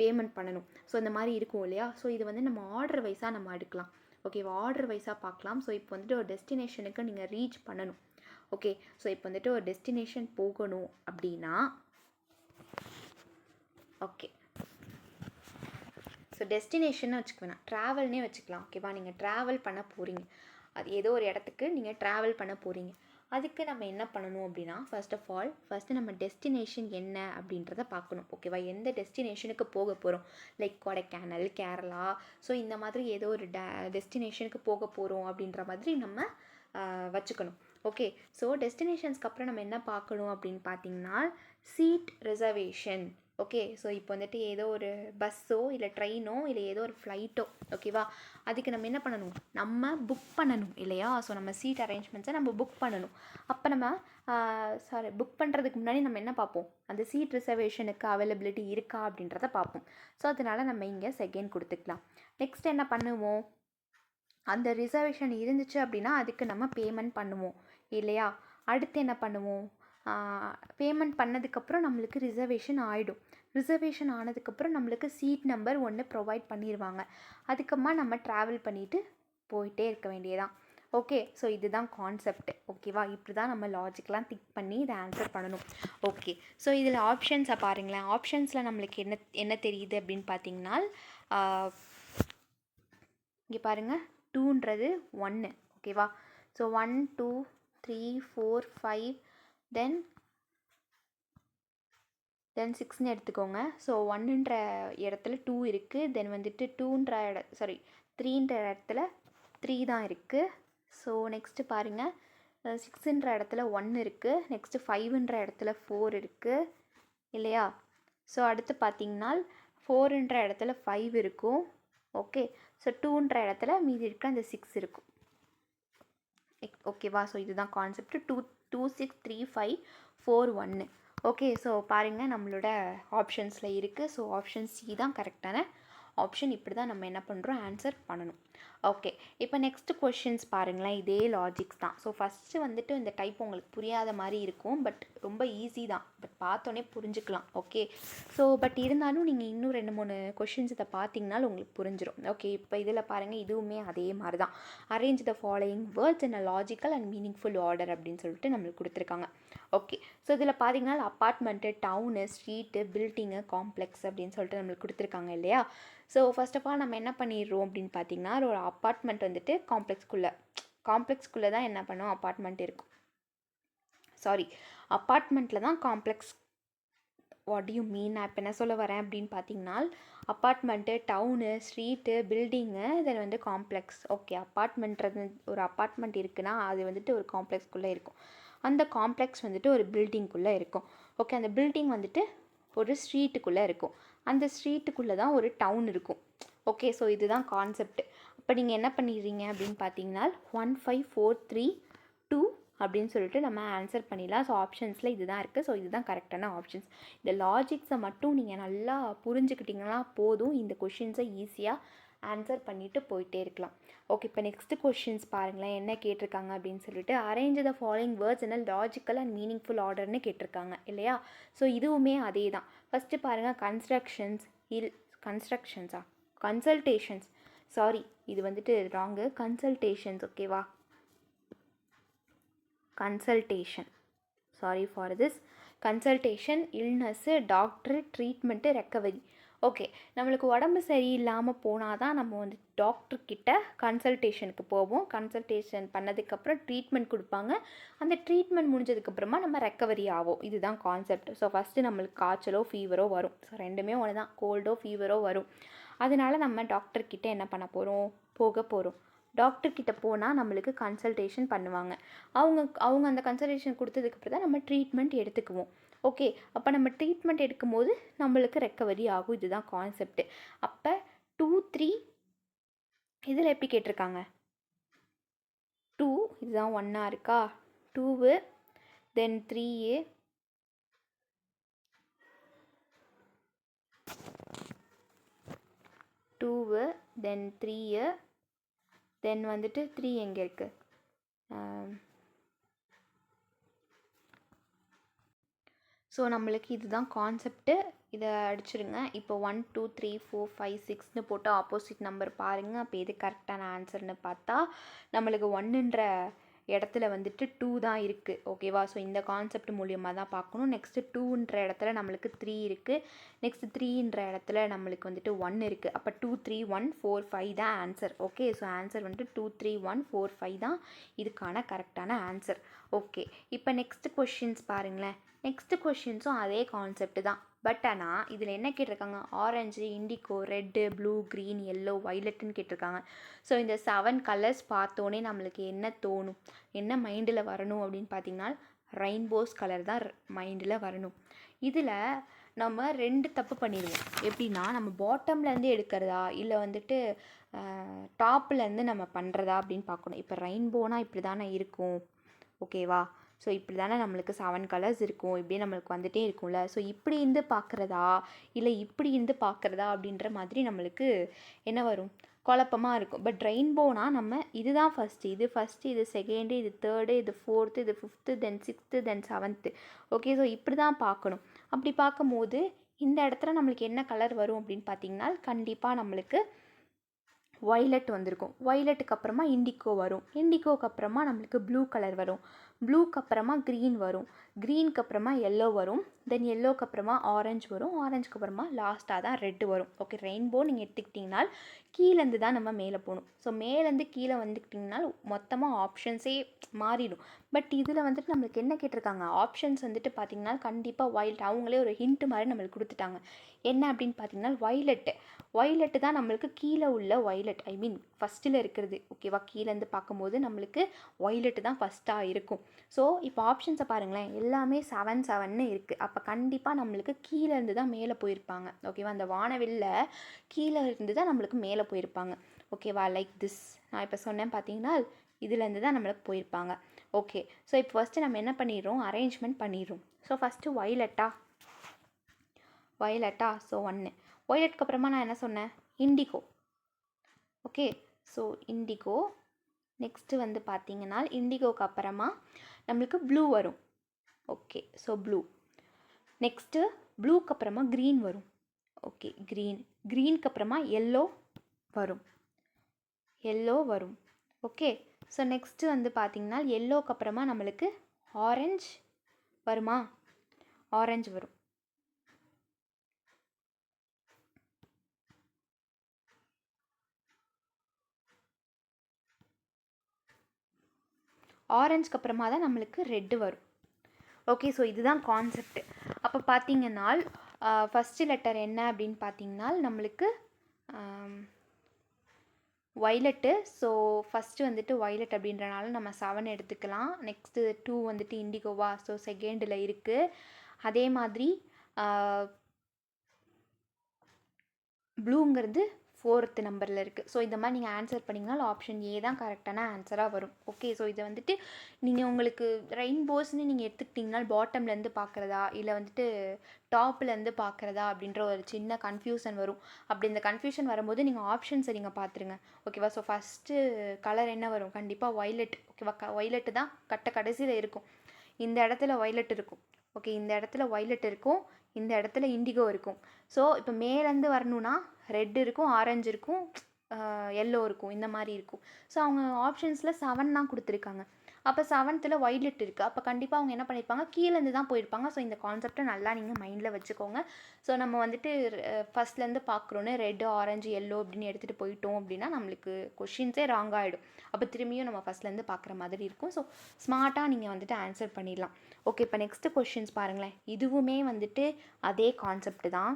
பேமெண்ட் பண்ணணும். ஸோ இந்த மாதிரி இருக்கும் இல்லையா? ஸோ இது வந்து நம்ம ஆர்டர் வைஸாக நம்ம எடுக்கலாம். ஓகேவா? ஆர்டர் வைஸாக பார்க்கலாம். ஸோ இப்போ வந்துட்டு ஒரு டெஸ்டினேஷனுக்கு நீங்கள் ரீச் பண்ணணும். ஓகே, ஸோ இப்போ வந்துட்டு ஒரு டெஸ்டினேஷன் போகணும் அப்படின்னா, ஓகே, ஸோ டெஸ்டினேஷன்னு வச்சுக்க வேணாம், ட்ராவல்னே வச்சுக்கலாம். ஓகேவா? நீங்கள் ட்ராவல் பண்ண போகிறீங்க, அது ஏதோ ஒரு இடத்துக்கு நீங்கள் ட்ராவல் பண்ண போகிறீங்க. அதுக்கு நம்ம என்ன பண்ணணும் அப்படின்னா, ஃபஸ்ட்டு நம்ம டெஸ்டினேஷன் என்ன அப்படின்றத பார்க்கணும். ஓகேவா? எந்த டெஸ்டினேஷனுக்கு போக போகிறோம், லைக் கொடைக்கானல், கேரளா, ஸோ இந்த மாதிரி ஏதோ ஒரு டெஸ்டினேஷனுக்கு போக போகிறோம் அப்படின்ற மாதிரி நம்ம வச்சுக்கணும். ஓகே, ஸோ டெஸ்டினேஷன்ஸ்க்கு அப்புறம் நம்ம என்ன பார்க்கணும் அப்படின்னு பார்த்தீங்கன்னா, சீட் ரிசர்வேஷன். ஓகே, ஸோ இப்போ வந்துட்டு ஏதோ ஒரு பஸ்ஸோ இல்லை ட்ரெயினோ இல்லை ஏதோ ஒரு ஃப்ளைட்டோ, ஓகேவா, அதுக்கு நம்ம என்ன பண்ணணும், நம்ம புக் பண்ணணும் இல்லையா? ஸோ நம்ம சீட் அரேஞ்ச்மெண்ட்ஸை நம்ம புக் பண்ணணும். அப்போ நம்ம புக் பண்ணுறதுக்கு முன்னாடி நம்ம என்ன பார்ப்போம், அந்த சீட் ரிசர்வேஷனுக்கு அவைலபிலிட்டி இருக்கா அப்படின்றத பார்ப்போம். ஸோ அதனால் நம்ம இங்கே செகண்ட் கொடுத்துக்கலாம். நெக்ஸ்ட் என்ன பண்ணுவோம், அந்த ரிசர்வேஷன் இருந்துச்சு அப்படின்னா அதுக்கு நம்ம பேமெண்ட் பண்ணுவோம் இல்லையா? அடுத்து என்ன பண்ணுவோம், பேமெண்ட் பண்ணதுக்கப்புறம் நம்மளுக்கு ரிசர்வேஷன் ஆகிடும். ரிசர்வேஷன் ஆனதுக்கப்புறம் நம்மளுக்கு சீட் நம்பர் ஒன்று ப்ரொவைட் பண்ணிடுவாங்க. அதுக்கப்புறமா நம்ம ட்ராவல் பண்ணிவிட்டு போயிட்டே இருக்க வேண்டியதான். ஓகே, ஸோ இதுதான் கான்செப்ட். ஓகேவா? இப்படி தான் நம்ம லாஜிக்கெலாம் திங்க் பண்ணி இதை ஆன்சர் பண்ணணும். ஓகே, ஸோ இதில் ஆப்ஷன்ஸை பாருங்களேன். ஆப்ஷன்ஸில் நம்மளுக்கு என்ன தெரியுது அப்படின்னு பார்த்தீங்கன்னா, இங்கே பாருங்கள், 2ன்றது 1. ஓகேவா? ஸோ 1 2 3 4 5 தென் 6ன்னு எடுத்துக்கோங்க. ஸோ 1ன்ற இடத்துல 2 இருக்குது, தென் வந்துட்டு 3ன்ற இடத்துல 3 தான் இருக்குது. ஸோ நெக்ஸ்ட்டு பாருங்கள், 6ன்ற இடத்துல 1 இருக்குது, நெக்ஸ்ட்டு 5ன்ற இடத்துல 4 இருக்குது இல்லையா? ஸோ அடுத்து பார்த்திங்கன்னா 4ன்ற இடத்துல 5 இருக்கும். ஓகே, ஸோ 2ன்ற இடத்துல மீதி இருக்க அந்த 6 இருக்கும். ஓகேவா? ஸோ இதுதான் கான்செப்ட். 2 2 6 3 5 4 1. ஓகே, ஸோ பாருங்கள் நம்மளோட ஆப்ஷன்ஸில் இருக்குது. ஸோ ஆப்ஷன் சி தான் கரெக்டான ஆப்ஷன். இப்படி தான் நம்ம என்ன பண்ணுறோம், ஆன்சர் பண்ணணும். ஓகே, இப்போ நெக்ஸ்ட் கொஷின்ஸ் பாருங்களேன். இதே லாஜிக்ஸ் தான். ஸோ ஃபஸ்ட்டு வந்துட்டு இந்த டைப் உங்களுக்கு புரியாத மாதிரி இருக்கும், பட் ரொம்ப ஈஸி தான், பட் பார்த்தோன்னே புரிஞ்சுக்கலாம். ஓகே, ஸோ பட் இருந்தாலும் நீங்கள் இன்னும் 2-3 கொஷின்ஸ் இதை பார்த்தீங்கன்னாலும் உங்களுக்கு புரிஞ்சிடும். ஓகே, இப்போ இதில் பாருங்கள், இதுவுமே அதே மாதிரி தான். Arrange the following words in a logical and meaningful order அப்படின்னு சொல்லிட்டு நம்மளுக்கு கொடுத்துருக்காங்க. ஓகே, ஸோ இதில் பார்த்தீங்கன்னா apartment, town, street, building, complex அப்படின்னு சொல்லிட்டு நம்மளுக்கு கொடுத்துருக்காங்க இல்லையா? ஸோ ஃபர்ஸ்ட் ஆஃப் ஆல் நம்ம என்ன பண்ணிடுறோம் அப்படின்னு பார்த்தீங்கன்னா, ஒரு அப்பார்ட்மெண்ட் வந்துட்டு காம்ப்ளெக்ஸ்குள்ளே தான் என்ன பண்ணுவோம், அப்பார்ட்மெண்ட் இருக்கும். அப்பார்ட்மெண்ட்டில் தான் காம்ப்ளெக்ஸ். வாட் யூ மீன், நான் இப்போ என்ன சொல்ல வரேன் அப்படின்னு பார்த்தீங்கன்னா, அப்பார்ட்மெண்ட்டு, டவுனு, ஸ்ட்ரீட்டு, பில்டிங்கு, தென் வந்து காம்ப்ளெக்ஸ். ஓகே, ஒரு அப்பார்ட்மெண்ட் இருக்குன்னா அது வந்துட்டு ஒரு காம்ப்ளெக்ஸ்குள்ளே இருக்கும். அந்த காம்ப்ளெக்ஸ் வந்துட்டு ஒரு பில்டிங்குள்ளே இருக்கும். ஓகே, அந்த பில்டிங் வந்துட்டு ஒரு ஸ்ட்ரீட்டுக்குள்ளே இருக்கும். அந்த ஸ்ட்ரீட்டுக்குள்ளே தான் ஒரு டவுன் இருக்கும். ஓகே, ஸோ இதுதான் கான்செப்ட். இப்போ நீங்கள் என்ன பண்ணிடுறீங்க அப்படின்னு பார்த்தீங்கன்னா 1 5 4 3 2 அப்படின்னு சொல்லிட்டு நம்ம ஆன்சர் பண்ணிடலாம். ஸோ ஆப்ஷன்ஸில் இதுதான் இருக்குது. ஸோ இதுதான் கரெக்டான ஆப்ஷன்ஸ். இந்த லாஜிக்ஸை மட்டும் நீங்கள் நல்லா புரிஞ்சுக்கிட்டிங்கன்னா போதும், இந்த கொஷின்ஸை ஈஸியாக ஆன்சர் பண்ணிவிட்டு போயிட்டே இருக்கலாம். ஓகே, இப்போ நெக்ஸ்ட் கொஷின்ஸ் பாருங்களேன், என்ன கேட்டிருக்காங்க அப்படின்னு சொல்லிட்டு, arrange the following words in logical and meaningful ஆர்டர்னு கேட்டிருக்காங்க இல்லையா? ஸோ இதுவுமே அதே தான். ஃபஸ்ட்டு பாருங்கள், கன்சல்டேஷன்ஸ், சாரி இது வந்துட்டு ராங்கு, கன்சல்டேஷன்ஸ். ஓகேவா? Consultation, sorry for this. Consultation, illness, doctor, treatment, recovery. Okay, நம்மளுக்கு உடம்பு சரியில்லாமல் போனால் தான் நம்ம வந்து டாக்டர்கிட்ட கன்சல்டேஷனுக்கு போவோம். கன்சல்டேஷன் பண்ணதுக்கப்புறம் ட்ரீட்மெண்ட் கொடுப்பாங்க. அந்த ட்ரீட்மெண்ட் முடிஞ்சதுக்கப்புறமா நம்ம ரெக்கவரி ஆகும். இதுதான் கான்செப்ட். ஸோ ஃபஸ்ட்டு நம்மளுக்கு காய்ச்சலோ ஃபீவரோ வரும். ஸோ ரெண்டுமே ஒன்று தான், கோல்டோ ஃபீவரோ வரும். அதனால் நம்ம டாக்டர்கிட்ட என்ன பண்ண போகிறோம், போக போகிறோம். டாக்டர்கிட்ட போனால் நம்மளுக்கு கன்சல்டேஷன் பண்ணுவாங்க. அவங்க அந்த கன்சல்டேஷன் கொடுத்ததுக்கப்புறம் தான் நம்ம ட்ரீட்மெண்ட் எடுத்துக்குவோம். ஓகே, அப்போ நம்ம ட்ரீட்மெண்ட் எடுக்கும்போது நம்மளுக்கு ரெக்கவரி ஆகும். இதுதான் கான்செப்ட். அப்போ 2 3 இதில் எப்படி கேட்டிருக்காங்க, 2 இதுதான் 1 இருக்கா, 2 தென் 3 2 தென் 3 தென் வந்துட்டு 3 எங்கே இருக்குது, ஸோ நம்மளுக்கு இதுதான் கான்செப்ட்டு. இதை அடிச்சிருங்க. இப்போ 1 2 3 4 5 6ன்னு போட்டு ஆப்போசிட் நம்பர் பாருங்கள். அப்போ எது கரெக்டான ஆன்சர்னு பார்த்தா நம்மளுக்கு 1ன்ற இடத்துல வந்துட்டு 2 தான் இருக்குது. ஓகேவா, ஸோ இந்த கான்செப்ட் மூலியமாக தான் பார்க்கணும். நெக்ஸ்ட்டு 2ன்ற இடத்துல நம்மளுக்கு 3 இருக்குது. நெக்ஸ்ட்டு 3ன்ற இடத்துல நம்மளுக்கு வந்துட்டு 1 இருக்குது. அப்போ 2 3 1 4 5 தான் ஆன்சர். ஓகே, ஸோ ஆன்சர் வந்துட்டு 2 3 1 4 5 தான் இதுக்கான கரெக்டான ஆன்சர். ஓகே, இப்போ நெக்ஸ்ட்டு கொஷின்ஸ் பாருங்களேன். நெக்ஸ்ட்டு கொஷின்ஸும் அதே கான்செப்ட் தான். பட் ஆனால் இதில் என்ன கேட்டிருக்காங்க, orange, indigo, red, blue, green, yellow, வைலட்டுன்னு கேட்டிருக்காங்க. ஸோ இந்த 7 கலர்ஸ் பார்த்தோன்னே நம்மளுக்கு என்ன தோணும், என்ன மைண்டில் வரணும் அப்படின்னு பார்த்தீங்கன்னா ரெயின்போஸ் கலர் தான் மைண்டில் வரணும். இதில் நம்ம 2 தப்பு பண்ணிடுவோம். எப்படின்னா, நம்ம பாட்டம்லேருந்து எடுக்கிறதா இல்லை வந்துட்டு டாப்லேருந்து நம்ம பண்ணுறதா அப்படின்னு பார்க்கணும். இப்போ ரெயின்போனால் இப்படி தானே இருக்கும். ஓகேவா, ஸோ இப்படி தானே நம்மளுக்கு 7 கலர்ஸ் இருக்கும், இப்படியே நம்மளுக்கு வந்துகிட்டே இருக்கும்ல. ஸோ இப்படி இருந்து பார்க்குறதா இல்லை இப்படி இருந்து பார்க்குறதா அப்படின்ற மாதிரி நம்மளுக்கு என்ன வரும், குழப்பமாக இருக்கும். பட் ரெயின்போனால் நம்ம இதுதான் ஃபஸ்ட்டு, இது செகண்டு, இது தேர்டு, இது ஃபோர்த்து, இது ஃபிஃப்த்து, தென் 6த்து, தென் 7த்து. ஓகே, ஸோ இப்படி தான் பார்க்கணும். அப்படி பார்க்கும்போது இந்த இடத்துல நம்மளுக்கு என்ன கலர் வரும் அப்படின்னு பார்த்திங்கன்னா கண்டிப்பாக நம்மளுக்கு வைலட் வந்திருக்கும். வைலட்டுக்கு அப்புறமா இண்டிகோ வரும். இண்டிகோக்கு அப்புறமா நம்மளுக்கு ப்ளூ கலர் வரும். ப்ளூக்கு அப்புறமா க்ரீன் வரும். க்ரீனுக்கு அப்புறமா எல்லோ வரும். தென் எல்லோக்கு அப்புறமா ஆரஞ்சு வரும். ஆரஞ்சுக்கு அப்புறமா லாஸ்ட்டாக தான் ரெட்டு வரும். ஓகே, ரெயின்போ நீங்கள் எடுத்துக்கிட்டிங்கன்னா கீழேருந்து தான் நம்ம மேலே போகணும். ஸோ மேலேருந்து கீழே வந்துக்கிட்டிங்கன்னா மொத்தமாக ஆப்ஷன்ஸே மாறிடும். பட் இதில் வந்துட்டு நம்மளுக்கு என்ன கேட்டிருக்காங்க, ஆப்ஷன்ஸ் வந்துட்டு பார்த்திங்கன்னா கண்டிப்பாக வைலட். அவங்களே ஒரு ஹிண்ட் மாதிரி நம்மளுக்கு கொடுத்துட்டாங்க. என்ன அப்படின்னு பார்த்தீங்கன்னா வைலட்டு தான் நம்மளுக்கு கீழே உள்ள வைலட், ஐ மீன் ஃபஸ்ட்டில் இருக்கிறது. ஓகேவா, கீழேருந்து பார்க்கும்போது நம்மளுக்கு வைலட்டு தான் ஃபஸ்ட்டாக இருக்கும். ஸோ இப்போ ஆப்ஷன்ஸை பாருங்களேன், எல்லாமே 7 7ன்னு இருக்குது. அப்போ கண்டிப்பாக நம்மளுக்கு கீழேருந்து தான் மேலே போயிருப்பாங்க. ஓகேவா, அந்த வானவில்ல கீழே இருந்து தான் நம்மளுக்கு மேலே போயிருப்பாங்க. ஓகேவா, லைக் திஸ் நான் இப்போ சொன்னேன் பார்த்தீங்கன்னா இதுலேருந்து தான் நம்மளுக்கு போயிருப்பாங்க. ஓகே, ஸோ இப்போ ஃபஸ்ட்டு நம்ம என்ன பண்ணிடுறோம், அரேஞ்ச்மெண்ட் பண்ணிடுறோம். ஸோ ஃபஸ்ட்டு வைலட்டா, ஸோ 1. வைலட்க்கு அப்புறமா நான் என்ன சொன்னேன், indigo. Okay, so indigo. Next வந்து பார்த்திங்கன்னா இண்டிகோக்கு அப்புறமா நம்மளுக்கு ப்ளூ வரும். Okay, so blue. நெக்ஸ்ட்டு ப்ளூக்கு அப்புறமா க்ரீன் வரும். ஓகே, க்ரீனுக்கு அப்புறமா எல்லோ வரும். ஓகே, ஸோ நெக்ஸ்ட்டு வந்து பார்த்திங்கன்னா எல்லோக்கு அப்புறமா நம்மளுக்கு ஆரஞ்சு வருமா, ஆரஞ்சு வரும். ஆரஞ்சுக்கு அப்புறமா தான் நம்மளுக்கு ரெட்டு வரும். ஓகே, ஸோ இதுதான் கான்செப்ட். அப்போ பார்த்திங்கன்னா ஃபஸ்ட்டு லெட்டர் என்ன அப்படின்னு பார்த்திங்கன்னா நம்மளுக்கு வைலட்டு. ஸோ ஃபஸ்ட்டு வந்துட்டு வைலட் அப்படின்றனால நம்ம 7 எடுத்துக்கலாம். நெக்ஸ்ட்டு 2 வந்துட்டு இண்டிகோவா, ஸோ செகண்டில் இருக்குது. அதே மாதிரி ப்ளூங்கிறது 4th நம்பரில் இருக்குது. ஸோ இந்த மாதிரி நீங்கள் ஆன்சர் பண்ணிங்கன்னா ஆப்ஷன் ஏ தான் கரெக்டான ஆன்சராக வரும். ஓகே, ஸோ இதை வந்துட்டு நீங்கள் உங்களுக்கு ரெயின்போஸ்ன்னு நீங்கள் எடுத்துக்கிட்டிங்கன்னா பாட்டம்லேருந்து பார்க்குறதா இல்லை வந்துட்டு டாப்லேருந்து பார்க்குறதா அப்படின்ற ஒரு சின்ன கன்ஃபியூஷன் வரும். அப்படி இந்த கன்ஃபியூஷன் வரும்போது நீங்கள் ஆப்ஷன்ஸை நீங்கள் பார்த்துருங்க. ஓகேவா, ஸோ ஃபஸ்ட்டு கலர் என்ன வரும், கண்டிப்பாக வைலட். ஓகேவா, வைலட்டு தான் கடைசியில் இருக்கும். இந்த இடத்துல வைலட் இருக்கும். ஓகே, இந்த இடத்துல வைலட் இருக்கும், இந்த இடத்துல இண்டிகோ இருக்கும். ஸோ இப்போ மேலேருந்து வரணுன்னா ரெட் இருக்கும், ஆரஞ்சு இருக்கும், எல்லோ இருக்கும், இந்த மாதிரி இருக்கும். ஸோ அவங்க ஆப்ஷன்ஸில் 7 தான் கொடுத்துருக்காங்க. அப்போ 7th வைலட் இருக்குது. அப்போ கண்டிப்பாக அவங்க என்ன பண்ணியிருப்பாங்க, கீழேருந்து தான் போயிருப்பாங்க. ஸோ இந்த கான்செப்டை நல்லா நீங்கள் மைண்டில் வச்சுக்கோங்க. ஸோ நம்ம வந்துட்டு ஃபஸ்ட்லேருந்து பார்க்குறோன்னு ரெட்டு, ஆரஞ்சு, எல்லோ அப்படின்னு எடுத்துகிட்டு போயிட்டோம் அப்படின்னா நம்மளுக்கு கொஷின்ஸே ராங் ஆகிடும். அப்போ திரும்பியும் நம்ம ஃபஸ்ட்லேருந்து பார்க்குற மாதிரி இருக்கும். ஸோ ஸ்மார்ட்டாக நீங்கள் வந்துட்டு ஆன்சர் பண்ணிடலாம். ஓகே, இப்போ நெக்ஸ்ட்டு கொஷின்ஸ் பாருங்களேன். இதுவுமே வந்துட்டு அதே கான்செப்ட் தான்.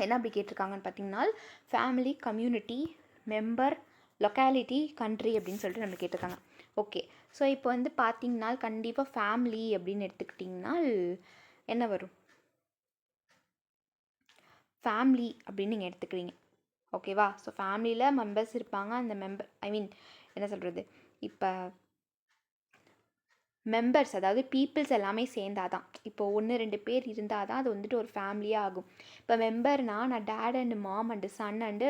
என்ன அப்படி கேட்டிருக்காங்கன்னு பார்த்தீங்கன்னா family, community, member, locality, country அப்படின்னு சொல்லிட்டு நம்ம கேட்டிருக்காங்க. ஓகே, ஸோ இப்போ வந்து பார்த்தீங்கன்னா கண்டிப்பாக ஃபேமிலி அப்படின்னு எடுத்துக்கிட்டிங்கன்னா என்ன வரும்? ஃபேமிலி அப்படின்னு நீங்கள் எடுத்துக்கிறீங்க. ஓகேவா? ஸோ ஃபேமிலியில் மெம்பர்ஸ் இருப்பாங்க. அந்த மெம்பர் என்ன சொல்கிறது, இப்போ மெம்பர்ஸ் அதாவது பீப்புள்ஸ் எல்லாமே சேர்ந்தாதான், இப்போ 1-2 பேர் இருந்தால் தான் அது வந்துட்டு ஒரு ஃபேமிலியாக ஆகும். இப்போ மெம்பர்னால் நான் dad and mom and son and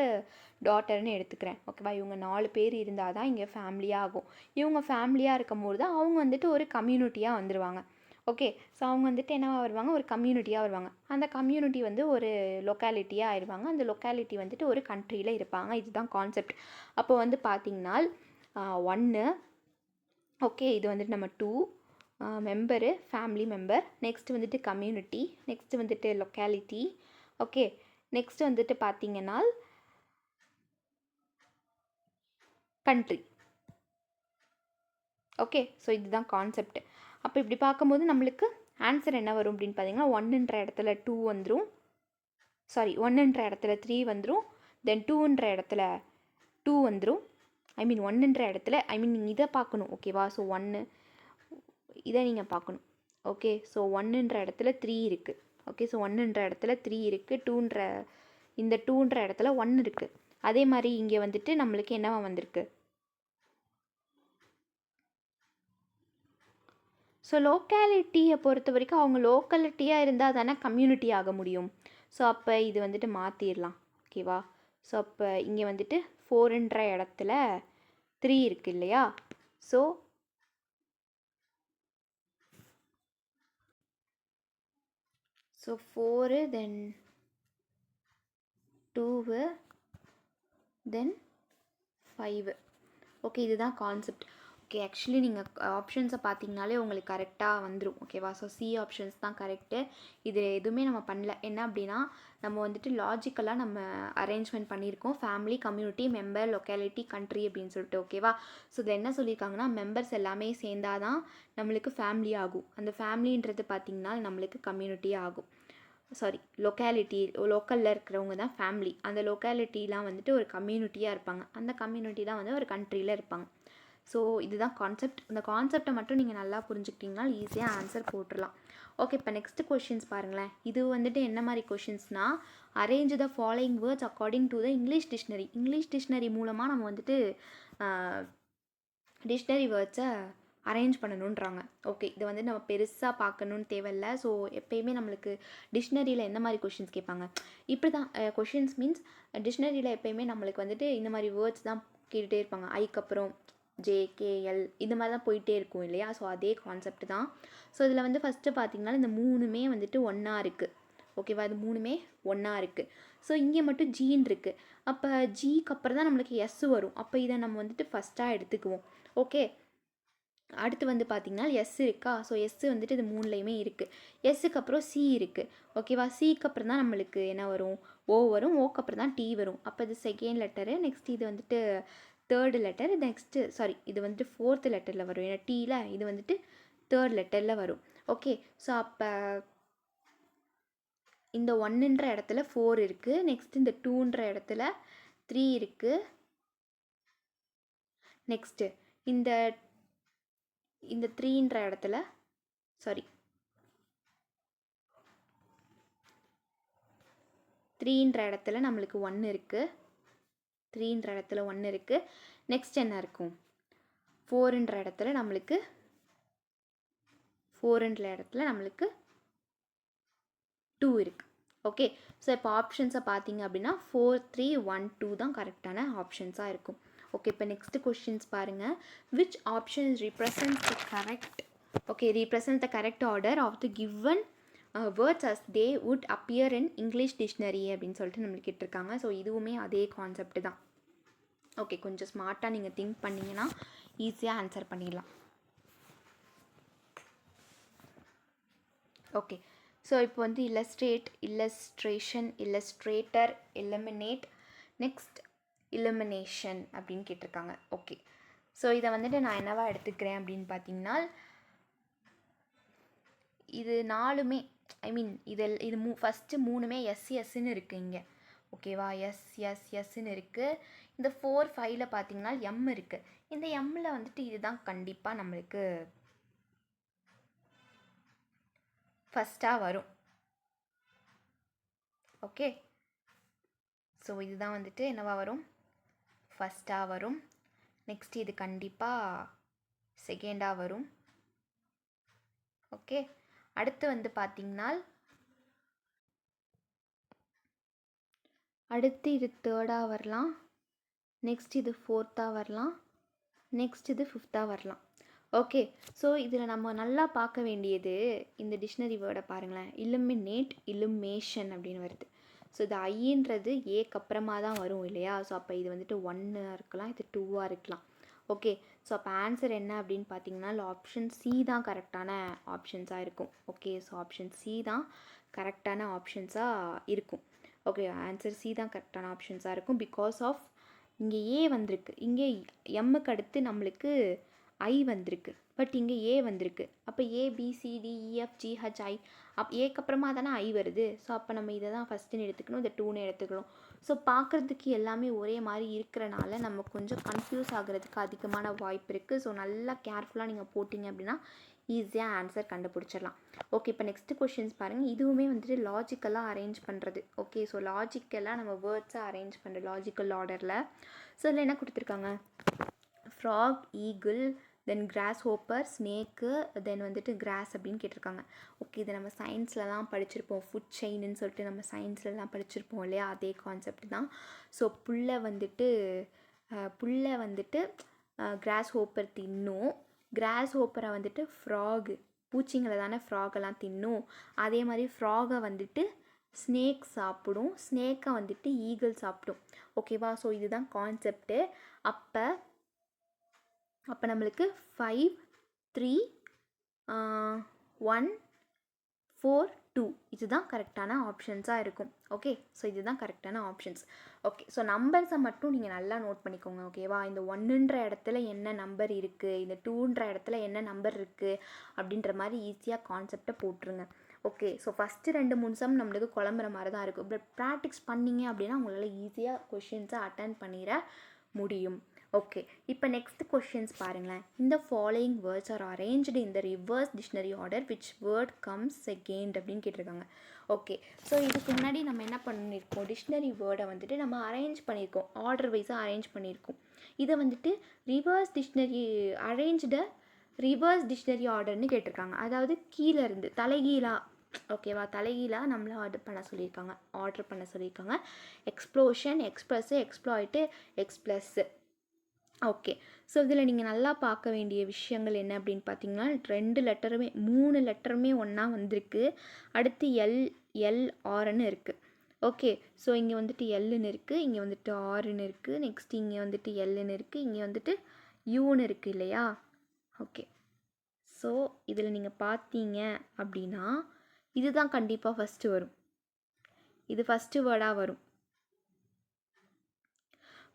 டாட்டர்னு எடுத்துக்கிறேன். ஓகேவா? இவங்க 4 பேர் இருந்தால் தான் இங்கே ஃபேமிலியாக ஆகும். இவங்க ஃபேமிலியாக இருக்கும் போது தான் அவங்க வந்துட்டு ஒரு கம்யூனிட்டியாக வந்துடுவாங்க. ஓகே, ஸோ அவங்க வந்துட்டு என்னவா வருவாங்க? ஒரு கம்யூனிட்டியாக வருவாங்க. அந்த கம்யூனிட்டி வந்து ஒரு லொக்காலிட்டியாக ஆயிடுவாங்க. அந்த லொக்காலிட்டி வந்துட்டு ஒரு கண்ட்ரியில் இருப்பாங்க. இதுதான் கான்செப்ட். அப்போ வந்து பார்த்திங்கன்னா 1, ஓகே, இது வந்துட்டு நம்ம 2 மெம்பரு, ஃபேமிலி மெம்பர், நெக்ஸ்ட் வந்துட்டு கம்யூனிட்டி, நெக்ஸ்ட் வந்துட்டு லொக்காலிட்டி. ஓகே, நெக்ஸ்ட் வந்துட்டு பார்த்திங்கன்னா கண்ட்ரி. ஓகே, ஸோ இதுதான் கான்செப்ட். அப்போ இப்படி பார்க்கும்போது நம்மளுக்கு ஆன்சர் என்ன வரும் அப்படின்னு பார்த்தீங்கன்னா 1ன்ற இடத்துல 2 வந்துடும், சாரி 1ன்ற இடத்துல 3 வந்துடும், தென் 2ன்ற இடத்துல 2 வந்துடும். ஒன்றுன்ற இடத்துல நீங்கள் இதை பார்க்கணும். ஓகேவா? ஸோ 1 இதை நீங்கள் பார்க்கணும். ஓகே, ஸோ 1ன்ற இடத்துல 3 இருக்குது. ஓகே, ஸோ 1ன்ற இடத்துல 3 இருக்குது. இந்த 2ன்ற இடத்துல 1 இருக்குது. அதே மாதிரி இங்கே வந்துட்டு நம்மளுக்கு என்னவா வந்திருக்கு? ஸோ லோக்காலிட்டியை பொறுத்த வரைக்கும் அவங்க லோக்காலிட்டியாக இருந்தால் தானே கம்யூனிட்டி ஆக முடியும். ஸோ அப்போ இது வந்துட்டு மாற்றிடலாம். ஓகேவா? ஸோ அப்போ இங்கே வந்துட்டு 4ன்ற இடத்துல 3 இருக்குது இல்லையா? ஸோ 4 தென் 2 தென் 5. ஓகே, இதுதான் கான்செப்ட். ஓகே, ஆக்சுவலி நீங்கள் ஆப்ஷன்ஸை பார்த்தீங்கனாலே உங்களுக்கு கரெக்டாக வந்துடும். ஓகேவா? ஸோ சி ஆப்ஷன்ஸ் தான் கரெக்டு. இது எதுவுமே நம்ம பண்ணல. என்ன அப்படின்னா நம்ம வந்துட்டு லாஜிக்கலாக நம்ம அரேஞ்ச்மெண்ட் பண்ணியிருக்கோம். Family, community, member, locality, country அப்படின்னு சொல்லிட்டு. ஓகேவா? ஸோ இதில் என்ன சொல்லியிருக்காங்கன்னா மெம்பர்ஸ் எல்லாமே சேர்ந்தால் தான் நம்மளுக்கு ஃபேமிலி ஆகும். அந்த ஃபேமிலின்றது பார்த்திங்கன்னா நம்மளுக்கு கம்யூனிட்டி ஆகும். சாரி, லொக்காலிட்டி, லோக்கலில் இருக்கிறவங்க தான் ஃபேமிலி. அந்த லொக்காலிட்டிலாம் வந்துட்டு ஒரு கம்யூனிட்டியாக இருப்பாங்க. அந்த கம்யூனிட்டிலாம் வந்து ஒரு கண்ட்ரியில் இருப்பாங்க. ஸோ இதுதான் கான்செப்ட். இந்த கான்செப்டை மட்டும் நீங்கள் நல்லா புரிஞ்சுக்கிட்டிங்கன்னா ஈஸியாக ஆன்சர் போட்டுடலாம். ஓகே, இப்போ நெக்ஸ்ட் கொஷின்ஸ் பாருங்களேன். இது வந்துட்டு என்ன மாதிரி கொஷின்ஸ்னால் arrange the following words according to the English dictionary. English dictionary மூலமாக நம்ம வந்துட்டு டிக்ஷனரி வேர்ட்ஸை அரேஞ்ச் பண்ணணுன்றாங்க. ஓகே, இதை வந்து நம்ம பெருசாக பார்க்கணுன்னு தேவையில்ல. ஸோ எப்போயுமே நம்மளுக்கு டிக்ஷனரியில் எந்த மாதிரி கொஷின்ஸ் கேட்பாங்க, இப்படி தான் கொஷின்ஸ் மீன்ஸ் டிக்ஷனரியில் எப்போயுமே நம்மளுக்கு வந்துட்டு இந்த மாதிரி வேர்ட்ஸ் தான் கேட்டுகிட்டே இருப்பாங்க. ஐக்கு அப்புறம் ஜேகேஎல் இந்த மாதிரி தான் போயிட்டே இருக்கும் இல்லையா? ஸோ அதே கான்செப்ட் தான். ஸோ இதில் வந்து ஃபஸ்ட்டு பார்த்திங்கன்னா இந்த 3மே வந்துட்டு ஒன்றா இருக்குது. ஓகேவா? இது 3மே ஒன்றா இருக்குது. ஸோ இங்கே மட்டும் ஜீன் இருக்குது. அப்போ ஜிக்கு அப்புறம் தான் நம்மளுக்கு எஸ் வரும். அப்போ இதை நம்ம வந்துட்டு ஃபஸ்ட்டாக எடுத்துக்குவோம். ஓகே, அடுத்து வந்து பார்த்திங்கன்னா எஸ் இருக்கா? ஸோ எஸ் வந்துட்டு இது 3லையுமே இருக்குது. எஸ்ஸுக்கு அப்புறம் சி இருக்குது. ஓகேவா? சிக்கு அப்புறம் தான் நம்மளுக்கு என்ன வரும்? ஓ வரும். ஓக்கு அப்புறம் தான் டி வரும். அப்போ இது செகண்ட் லெட்டரு. நெக்ஸ்ட் இது வந்துட்டு 3rd லெட்டர். நெக்ஸ்ட்டு சாரி, இது வந்துட்டு 4th லெட்டரில் வரும். ஏன்னா டீயில் இது வந்துட்டு 3rd லெட்டரில் வரும். ஓகே, ஸோ அப்போ இந்த 1ன்ற இடத்துல 4 இருக்குது. நெக்ஸ்ட் இந்த 2ன்ற இடத்துல 3 இருக்குது. நெக்ஸ்ட்டு இந்த 3ன்ற இடத்துல சாரி 3ன்ற இடத்துல நம்மளுக்கு 1 இருக்குது. 3ன்ற இடத்துல 1 இருக்குது. நெக்ஸ்ட் என்ன இருக்கும்? 4ன்ற இடத்துல நம்மளுக்கு 2 இருக்குது. ஓகே, ஸோ இப்போ ஆப்ஷன்ஸை பார்த்தீங்க அப்படின்னா 4, 3, 1, 2 தான் கரெக்டான ஆப்ஷன்ஸாக இருக்கும். ஓகே, இப்போ நெக்ஸ்ட் கொஸ்டின்ஸ் பாருங்கள். Which option represents the correct order of the given words as they would appear in English dictionary அப்படின்னு சொல்லிட்டு நம்மளுக்கு கேட்டிருக்காங்க. ஸோ இதுவுமே அதே கான்செப்ட் தான். ஓகே, கொஞ்சம் ஸ்மார்ட்டாக நீங்கள் திங்க் பண்ணிங்கன்னா ஈஸியாக ஆன்சர் பண்ணிடலாம். ஓகே, ஸோ இப்போ வந்து illustration, illustrator, eliminate, next elimination அப்படின்னு கேட்டிருக்காங்க. ஓகே, ஸோ இதை வந்துட்டு நான் என்னவா எடுத்துக்கிறேன் அப்படின்னு பார்த்தீங்கன்னா இது 4மே ஐ மீன் இது ஃபஸ்ட்டு 3மே எஸ்ன்னு இருக்குது இங்கே. ஓகேவா, எஸ்ன்னு இருக்குது. இந்த 4 5ல் பார்த்தீங்கன்னா எம் இருக்குது. இந்த எம்மில் வந்துட்டு இதுதான் கண்டிப்பாக நம்மளுக்கு ஃபஸ்ட்டாக வரும். ஓகே, ஸோ இதுதான் வந்துட்டு என்னவா வரும், ஃபஸ்ட்டாக வரும். நெக்ஸ்ட் இது கண்டிப்பாக செகண்டாக வரும். ஓகே, அடுத்து வந்து பார்த்திங்கன்னா அடுத்து இது தேர்டாக வரலாம். நெக்ஸ்ட் இது ஃபோர்த்தாக வரலாம். நெக்ஸ்ட் இது ஃபிஃப்த்தாக வரலாம். ஓகே, ஸோ இதில் நம்ம நல்லா பார்க்க வேண்டியது இந்த டிக்ஷனரி வேர்டை பாருங்களேன். இல்லுமினேட், இல்லுமேஷன் அப்படின்னு வருது. ஸோ இது ஐன்றது ஏக்கு அப்புறமா தான் வரும் இல்லையா. ஸோ அப்போ இது வந்துட்டு 1 இருக்கலாம், இது 2 இருக்கலாம். ஓகே, ஸோ அப்போ ஆன்சர் என்ன அப்படின்னு பார்த்தீங்கன்னா ஆப்ஷன் சி தான் கரெக்டான ஆப்ஷன்ஸாக இருக்கும். ஓகே, ஸோ ஆப்ஷன் சி தான் கரெக்டான ஆப்ஷன்ஸாக இருக்கும். ஓகே, ஆன்சர் சி தான் கரெக்டான ஆப்ஷன்ஸாக இருக்கும். பிகாஸ் ஆஃப் இங்கே ஏ வந்திருக்கு, இங்கே எம்முக்கு அடுத்து நம்மளுக்கு ஐ வந்திருக்கு, பட் இங்கே ஏ வந்திருக்கு. அப்போ ABCDEFGHI ஏக்கு அப்புறமா தானே ஐ வருது. ஸோ அப்போ நம்ம இதை தான் ஃபஸ்ட்டுன்னு எடுத்துக்கணும், இந்த 2ன்னு எடுத்துக்கணும். ஸோ பார்க்குறதுக்கு எல்லாமே ஒரே மாதிரி இருக்கிறனால நம்ம கொஞ்சம் கன்ஃபியூஸ் ஆகிறதுக்கு அதிகமான வாய்ப்பு இருக்குது. ஸோ நல்லா கேர்ஃபுல்லாக நீங்கள் போட்டிங்க அப்படின்னா ஈஸியாக ஆன்சர் கண்டுபிடிச்சிடலாம். ஓகே, இப்போ நெக்ஸ்ட்டு கொஷின்ஸ் பாருங்கள். இதுவுமே வந்துட்டு லாஜிக்கலாக அரேஞ்ச் பண்ணுறது. ஓகே, ஸோ லாஜிக்கலாக நம்ம வேர்ட்ஸை அரேஞ்ச் பண்ணுறது லாஜிக்கல் ஆர்டரில். ஸோ இதில் என்ன கொடுத்துருக்காங்க, ஃப்ராக், ஈகிள், தென் கிராஸ் ஹோப்பர், ஸ்னேக்கு, தென் வந்துட்டு கிராஸ் அப்படின்னு கேட்டிருக்காங்க. ஓகே, இதை நம்ம சயின்ஸில் தான் படிச்சிருப்போம், ஃபுட் செயின்னு சொல்லிட்டு நம்ம சயின்ஸ்லலாம் படிச்சிருப்போம் இல்லையா, அதே கான்செப்ட் தான். ஸோ புல்லை வந்துட்டு கிராஸ் ஹோப்பர் தின்னும், கிராஸ் ஹோப்பரை வந்துட்டு ஃப்ராகு, பூச்சிங்களை தானே ஃப்ராகெல்லாம் தின்னும். அதே மாதிரி ஃப்ராகை வந்துட்டு ஸ்னேக் சாப்பிடும், ஸ்னேக்கை வந்துட்டு ஈகிள் சாப்பிடும். ஓகேவா, ஸோ இதுதான் கான்செப்ட்டு. அப்போ நம்மளுக்கு 5 3 1 4 2 இதுதான் கரெக்டான ஆப்ஷன்ஸாக இருக்கும். ஓகே, ஸோ இதுதான் கரெக்டான ஆப்ஷன்ஸ். ஓகே, ஸோ நம்பர்ஸை மட்டும் நீங்கள் நல்லா நோட் பண்ணிக்கோங்க. ஓகேவா, இந்த 1ன்ற இடத்துல என்ன நம்பர் இருக்குது, இந்த 2ன்ற இடத்துல என்ன நம்பர் இருக்குது அப்படின்ற மாதிரி ஈஸியாக கான்செப்டை போட்டுருங்க. ஓகே, ஸோ ஃபஸ்ட்டு 2-3 சம் நம்மளுக்கு குழம்புற மாதிரி தான் இருக்கும். பட் ப்ராக்டிஸ் பண்ணிங்க அப்படின்னா உங்களால் ஈஸியாக கொஷின்ஸை அட்டன் பண்ணிட முடியும். ஓகே, இப்போ நெக்ஸ்ட் கொஷின்ஸ் பாருங்களேன். இந்த following words R arranged in the reverse dictionary order which word comes second அப்படின்னு கேட்டிருக்காங்க. ஓகே, ஸோ இதுக்கு முன்னாடி நம்ம என்ன பண்ணியிருக்கோம், டிக்ஷனரி வேர்டை வந்துட்டு நம்ம அரேஞ்ச் பண்ணியிருக்கோம், ஆர்டர் வைஸாக அரேஞ்ச் பண்ணியிருக்கோம். இதை வந்துட்டு ரிவர்ஸ் டிக்ஷனரி ஆர்டர்னு கேட்டிருக்காங்க. அதாவது கீழே இருந்து தலைகீழாக, ஓகேவா, தலைகீழாக நம்மளை ஆர்டர் பண்ண சொல்லியிருக்காங்க. Explosion, express, exploit, expels. Okay, so இதில் நீங்கள் நல்லா பார்க்க வேண்டிய விஷயங்கள் என்ன அப்படின்னு பார்த்தீங்கன்னா 3 லெட்டருமே ஒன்றா வந்திருக்கு. அடுத்து LRன்னு இருக்குது. ஓகே, ஸோ இங்கே வந்துட்டு Lன்னு இருக்குது, இங்கே வந்துட்டு Rன்னு இருக்குது, நெக்ஸ்ட் இங்கே வந்துட்டு Lன்னு இருக்குது, இங்கே வந்துட்டு Uன்னு இருக்குது இல்லையா. ஓகே, ஸோ இதில் நீங்கள் பார்த்தீங்க அப்படின்னா இதுதான் கண்டிப்பாக ஃபஸ்ட்டு வரும். இது ஃபஸ்ட்டு வேர்டாக வரும்.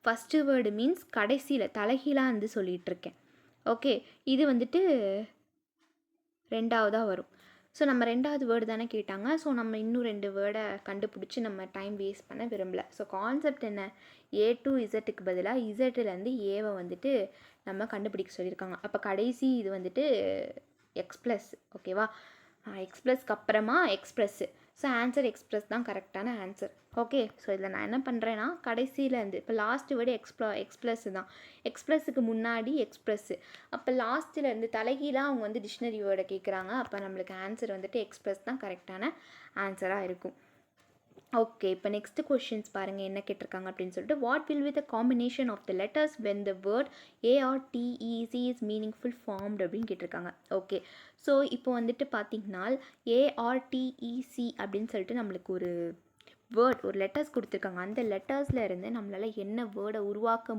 ஃபஸ்ட்டு வேர்டு மீன்ஸ் கடைசியில் தலைகீழாக வந்து சொல்லிகிட்ருக்கேன். ஓகே, இது வந்துட்டு 2வதாக வரும். ஸோ நம்ம 2வது வேர்டு தானே கேட்டாங்க. ஸோ நம்ம இன்னும் 2 வேர்டை கண்டுபிடிச்சி நம்ம டைம் வேஸ்ட் பண்ண விரும்பலை. ஸோ கான்செப்ட் என்ன, A to Zக்கு பதிலாக இசட்லேருந்து ஏவை வந்துட்டு நம்ம கண்டுபிடிக்க சொல்லியிருக்காங்க. அப்போ கடைசி இது வந்துட்டு எக்ஸ்ப்ளஸ். ஓகேவா, எக்ஸ்ப்ளஸ்க்கு அப்புறமா எக்ஸ்ப்ரெஸ்ஸு. ஸோ ஆன்சர் எக்ஸ்ப்ரெஸ் தான் கரெக்டான ஆன்சர். ஓகே, ஸோ இதில் நான் என்ன பண்ணுறேன்னா கடைசியிலேருந்து இப்போ லாஸ்ட் வேர்டு எக்ஸ்ப்ளஸ் தான், எக்ஸ்ப்ளஸுக்கு முன்னாடி எக்ஸ்ப்ரெஸ்ஸு. அப்போ லாஸ்ட்டிலேருந்து தலைகீழாக அவங்க வந்து டிக்ஷனரி வேர்டை கேட்குறாங்க. அப்போ நம்மளுக்கு ஆன்சர் வந்துட்டு எக்ஸ்ப்ரெஸ் தான் கரெக்டான ஆன்சராக இருக்கும். ஓகே, இப்போ நெக்ஸ்ட் கொஷின்ஸ் பாருங்கள் என்ன கேட்டிருக்காங்க அப்படின்னு சொல்லிட்டு, what will be the combination of the letters when the word ARTEC is meaningful formed அப்படின்னு கேட்டிருக்காங்க. ஓகே, ஸோ இப்போ வந்துட்டு பார்த்திங்கன்னா ARTEC அப்படின்னு சொல்லிட்டு நம்மளுக்கு ஒரு லெட்டர்ஸ் கொடுத்துருக்காங்க. அந்த லெட்டர்ஸில் இருந்து நம்மளால் என்ன வேர்டை உருவாக்க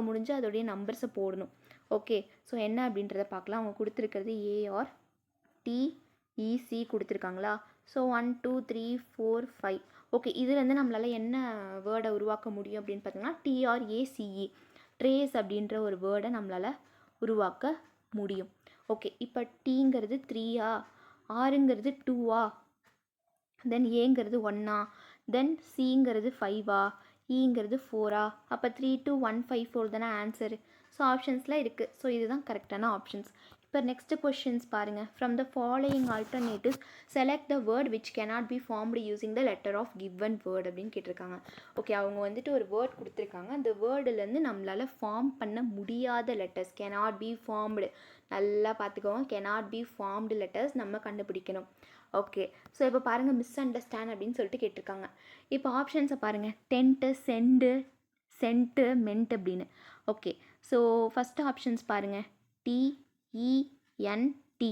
முடிஞ்சு அதோடைய நம்பர்ஸை போடணும். ஓகே, ஸோ என்ன அப்படின்றத பார்க்கலாம். அவங்க கொடுத்துருக்கிறது ARTEC கொடுத்துருக்காங்களா. ஸோ 1 2 3 4 5. ஓகே, இதுலேருந்து நம்மளால் என்ன வேர்டை உருவாக்க முடியும் அப்படின்னு பார்த்தீங்கன்னா TRACE, ட்ரேஸ் அப்படின்ற ஒரு வேர்டை நம்மளால் உருவாக்க முடியும். ஓகே, இப்போ டீங்கிறது 3, ஆறுங்கிறது 2வா, தென் ஏங்கிறது 1ஆ, தென் சிங்கிறது 5ஆ, ஈங்கிறது 4ஆ. அப்போ 3 2 1 5 4 தானே ஆன்சரு. ஸோ ஆப்ஷன்ஸில் இருக்குது. ஸோ இதுதான் கரெக்டான ஆப்ஷன்ஸ். இப்போ நெக்ஸ்ட் கொஷின்ஸ் பாருங்கள். From the following alternatives select the word which cannot be formed using the letter of given word அப்படின்னு கேட்டிருக்காங்க. ஓகே, அவங்க வந்துட்டு ஒரு வேர்ட் கொடுத்துருக்காங்க. அந்த வேர்டுலேருந்து நம்மளால் ஃபார்ம் பண்ண முடியாத லெட்டர்ஸ், cannot be formed, நல்லா பார்த்துக்கோங்க, cannot be formed லெட்டர்ஸ் நம்ம கண்டுபிடிக்கணும். ஓகே, ஸோ இப்போ பாருங்கள், மிஸ் அண்டர்ஸ்டாண்ட் அப்படின்னு சொல்லிட்டு கேட்டிருக்காங்க. இப்போ ஆப்ஷன்ஸை பாருங்கள், டென்ட்டு, சென்ட்டு, மென்ட் அப்படின்னு. ஓகே, ஸோ ஃபஸ்ட்டு ஆப்ஷன்ஸ் பாருங்கள், TENT.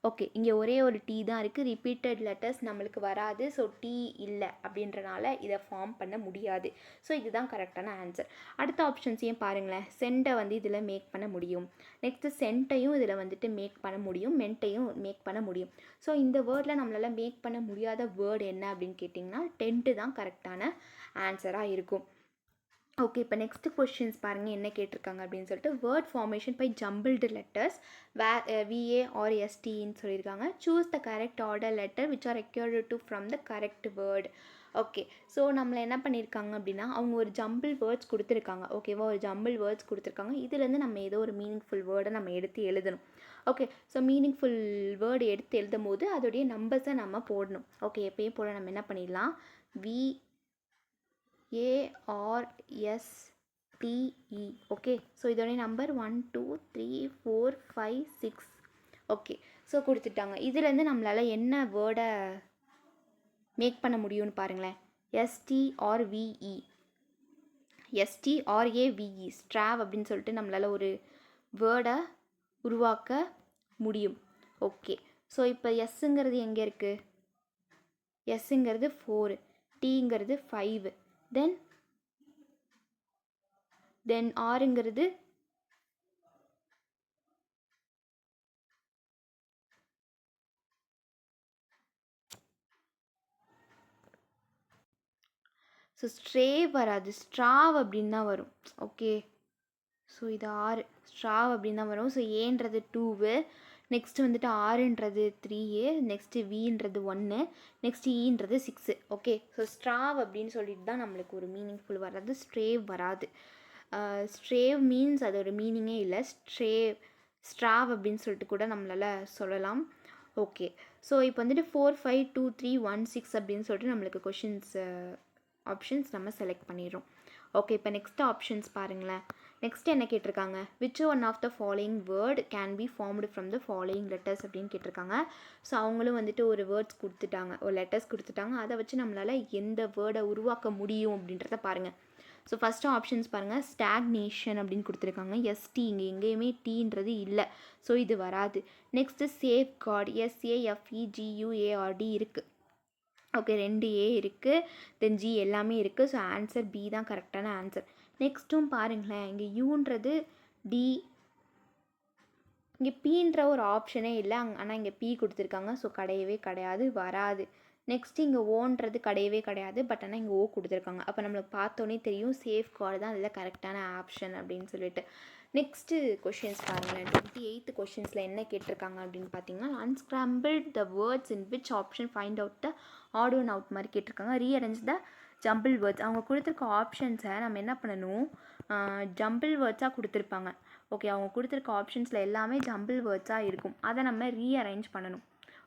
ஓகே, இங்கே ஒரே ஒரு டி தான் இருக்குது, ரிப்பீட்டட் லெட்டர்ஸ் நம்மளுக்கு வராது. ஸோ டி இல்லை அப்படின்றனால இதை ஃபார்ம் பண்ண முடியாது. ஸோ இதுதான் கரெக்டான ஆன்சர். அடுத்த ஆப்ஷன்ஸையும் பாருங்களேன். சென்ட்டை வந்து இதில் மேக் பண்ண முடியும், நெக்ஸ்ட்டு சென்ட்டையும் இதில் வந்துட்டு மேக் பண்ண முடியும், மென்ட்டையும் மேக் பண்ண முடியும். ஸோ இந்த வேர்டில் நம்மளால் மேக் பண்ண முடியாத வேர்டு என்ன அப்படின்னு கேட்டிங்கன்னா டென்ட்டு தான் கரெக்டான ஆன்சராக இருக்கும். ஓகே, இப்போ நெக்ஸ்ட் கொஷின்ஸ் பாருங்கள் என்ன கேட்டிருக்காங்க அப்படின்னு சொல்லிட்டு. Word formation by jumbled letters VARSTன்னு சொல்லியிருக்காங்க. Choose the correct order letter which are required to from the correct word. Okay, so நம்மளை என்ன பண்ணியிருக்காங்க அப்படின்னா அவங்க ஒரு ஜம்பிள் வேர்ட்ஸ் கொடுத்துருக்காங்க. ஓகேவா, ஒரு ஜம்பிள் வேர்ட்ஸ் கொடுத்துருக்காங்க. இதுலேருந்து நம்ம ஏதோ ஒரு மீனிங்ஃபுல் வேர்டை நம்ம எடுத்து எழுதணும். ஓகே, ஸோ மீனிங்ஃபுல் வேர்டு எடுத்து எழுதும் போது அதோடைய நம்பர்ஸை நம்ம போடணும். ஓகே, எப்பயும் போல் நம்ம என்ன பண்ணிடலாம், VARSTE. ஓகே, ஸோ இதோடைய நம்பர் 1 2 3 4 5 6. ஓகே, ஸோ கொடுத்துட்டாங்க. இதுலேருந்து நம்மளால் என்ன வேர்டை மேக் பண்ண முடியும்னு பாருங்களேன். STRAVE, ஸ்ட்ராவ் அப்படின்னு சொல்லிட்டு நம்மளால் ஒரு வேர்டை உருவாக்க முடியும். ஓகே, ஸோ இப்போ எஸ்ஸுங்கிறது எங்கே இருக்குது, எஸ்ஸுங்கிறது 4, டீங்கிறது 5, தென் ஆறுங்கிறது ஸோ ஸ்ட்ரே வராது, ஸ்ட்ராவ் அப்படின்னு தான் வரும். ஓகே, ஸோ இது 6, ஸ்ட்ராவ் அப்படின்னு தான் வரும். ஸோ ஏன்றது 2, நெக்ஸ்ட்டு வந்துட்டு ஆறுன்றது 3, நெக்ஸ்ட்டு வின்றது 1, நெக்ஸ்ட்டு ஈன்றது 6. ஓகே, ஸோ ஸ்ட்ராவ் அப்படின்னு சொல்லிட்டு தான் நம்மளுக்கு ஒரு மீனிங்ஃபுல் வராது, ஸ்ட்ரேவ் வராது. ஸ்ட்ரேவ் மீன்ஸ் அது ஒரு மீனிங்கே இல்லை, ஸ்ட்ராவ் அப்படின்னு சொல்லிட்டு கூட நம்மளால் சொல்லலாம். ஓகே, ஸோ இப்போ வந்துட்டு 4 5 2 3 1 6 அப்படின்னு சொல்லிட்டு நம்மளுக்கு கொஷின்ஸ் ஆப்ஷன்ஸ் நம்ம செலக்ட் பண்ணிடுறோம். ஓகே, இப்போ நெக்ஸ்ட் ஆப்ஷன்ஸ் பாருங்களேன். நெக்ஸ்ட் என்ன கேட்டிருக்காங்க, which one of the following word can be formed from the following letters அப்படின்னு கேட்டிருக்காங்க. ஸோ அவங்களும் வந்துட்டு ஒரு வேர்ட்ஸ் கொடுத்துட்டாங்க, ஒரு லெட்டர்ஸ் கொடுத்துட்டாங்க. அதை வச்சு நம்மளால் எந்த வேர்டை உருவாக்க முடியும் அப்படின்றத பாருங்கள். ஸோ ஃபஸ்ட்டு ஆப்ஷன்ஸ் பாருங்கள், ஸ்டாக்னேஷன் அப்படின்னு கொடுத்துருக்காங்க. எஸ்டி, இங்கே எங்கேயுமே டீன்றது இல்லை, ஸோ இது வராது. நெக்ஸ்ட்டு சேஃப் கார்டு, SAFEGUARD இருக்குது. ஓகே, 2 A இருக்குது, தென் G எல்லாமே இருக்குது. ஸோ ஆன்சர் B தான் கரெக்டான ஆன்சர். நெக்ஸ்ட்டும் பாருங்களேன், இங்கே யூன்றது D, இங்கே Pன்ற ஒரு ஆப்ஷனே இல்லை, ஆனால் இங்கே P கொடுத்துருக்காங்க. ஸோ கிடையவே கிடையாது, வராது. நெக்ஸ்ட்டு இங்கே ஓன்றது கிடையவே கிடையாது, பட் ஆனால் இங்கே ஓ கொடுத்துருக்காங்க. அப்போ நம்மளுக்கு பார்த்தோன்னே தெரியும் சேஃப் கார்டு தான் அதில் கரெக்டான ஆப்ஷன் அப்படின்னு சொல்லிட்டு. நெக்ஸ்ட்டு கொஷின்ஸ் பாருங்களேன். 28th கொஷின்ஸில் என்ன கேட்டிருக்காங்க அப்படின்னு பார்த்தீங்கன்னா, unscramble the words in which option find out the odd one out மாதிரி கேட்டிருக்காங்க. rearrange the jumble words. அவங்க கொடுத்துருக்க ஆப்ஷன்ஸை நம்ம என்ன பண்ணணும், ஜம்பிள் வேர்ட்ஸாக கொடுத்துருப்பாங்க. ஓகே, அவங்க கொடுத்துருக்க ஆப்ஷன்ஸில் எல்லாமே ஜம்பிள் வேர்ட்ஸாக இருக்கும், அதை நம்ம ரீஅரேஞ்ச் பண்ணணும்.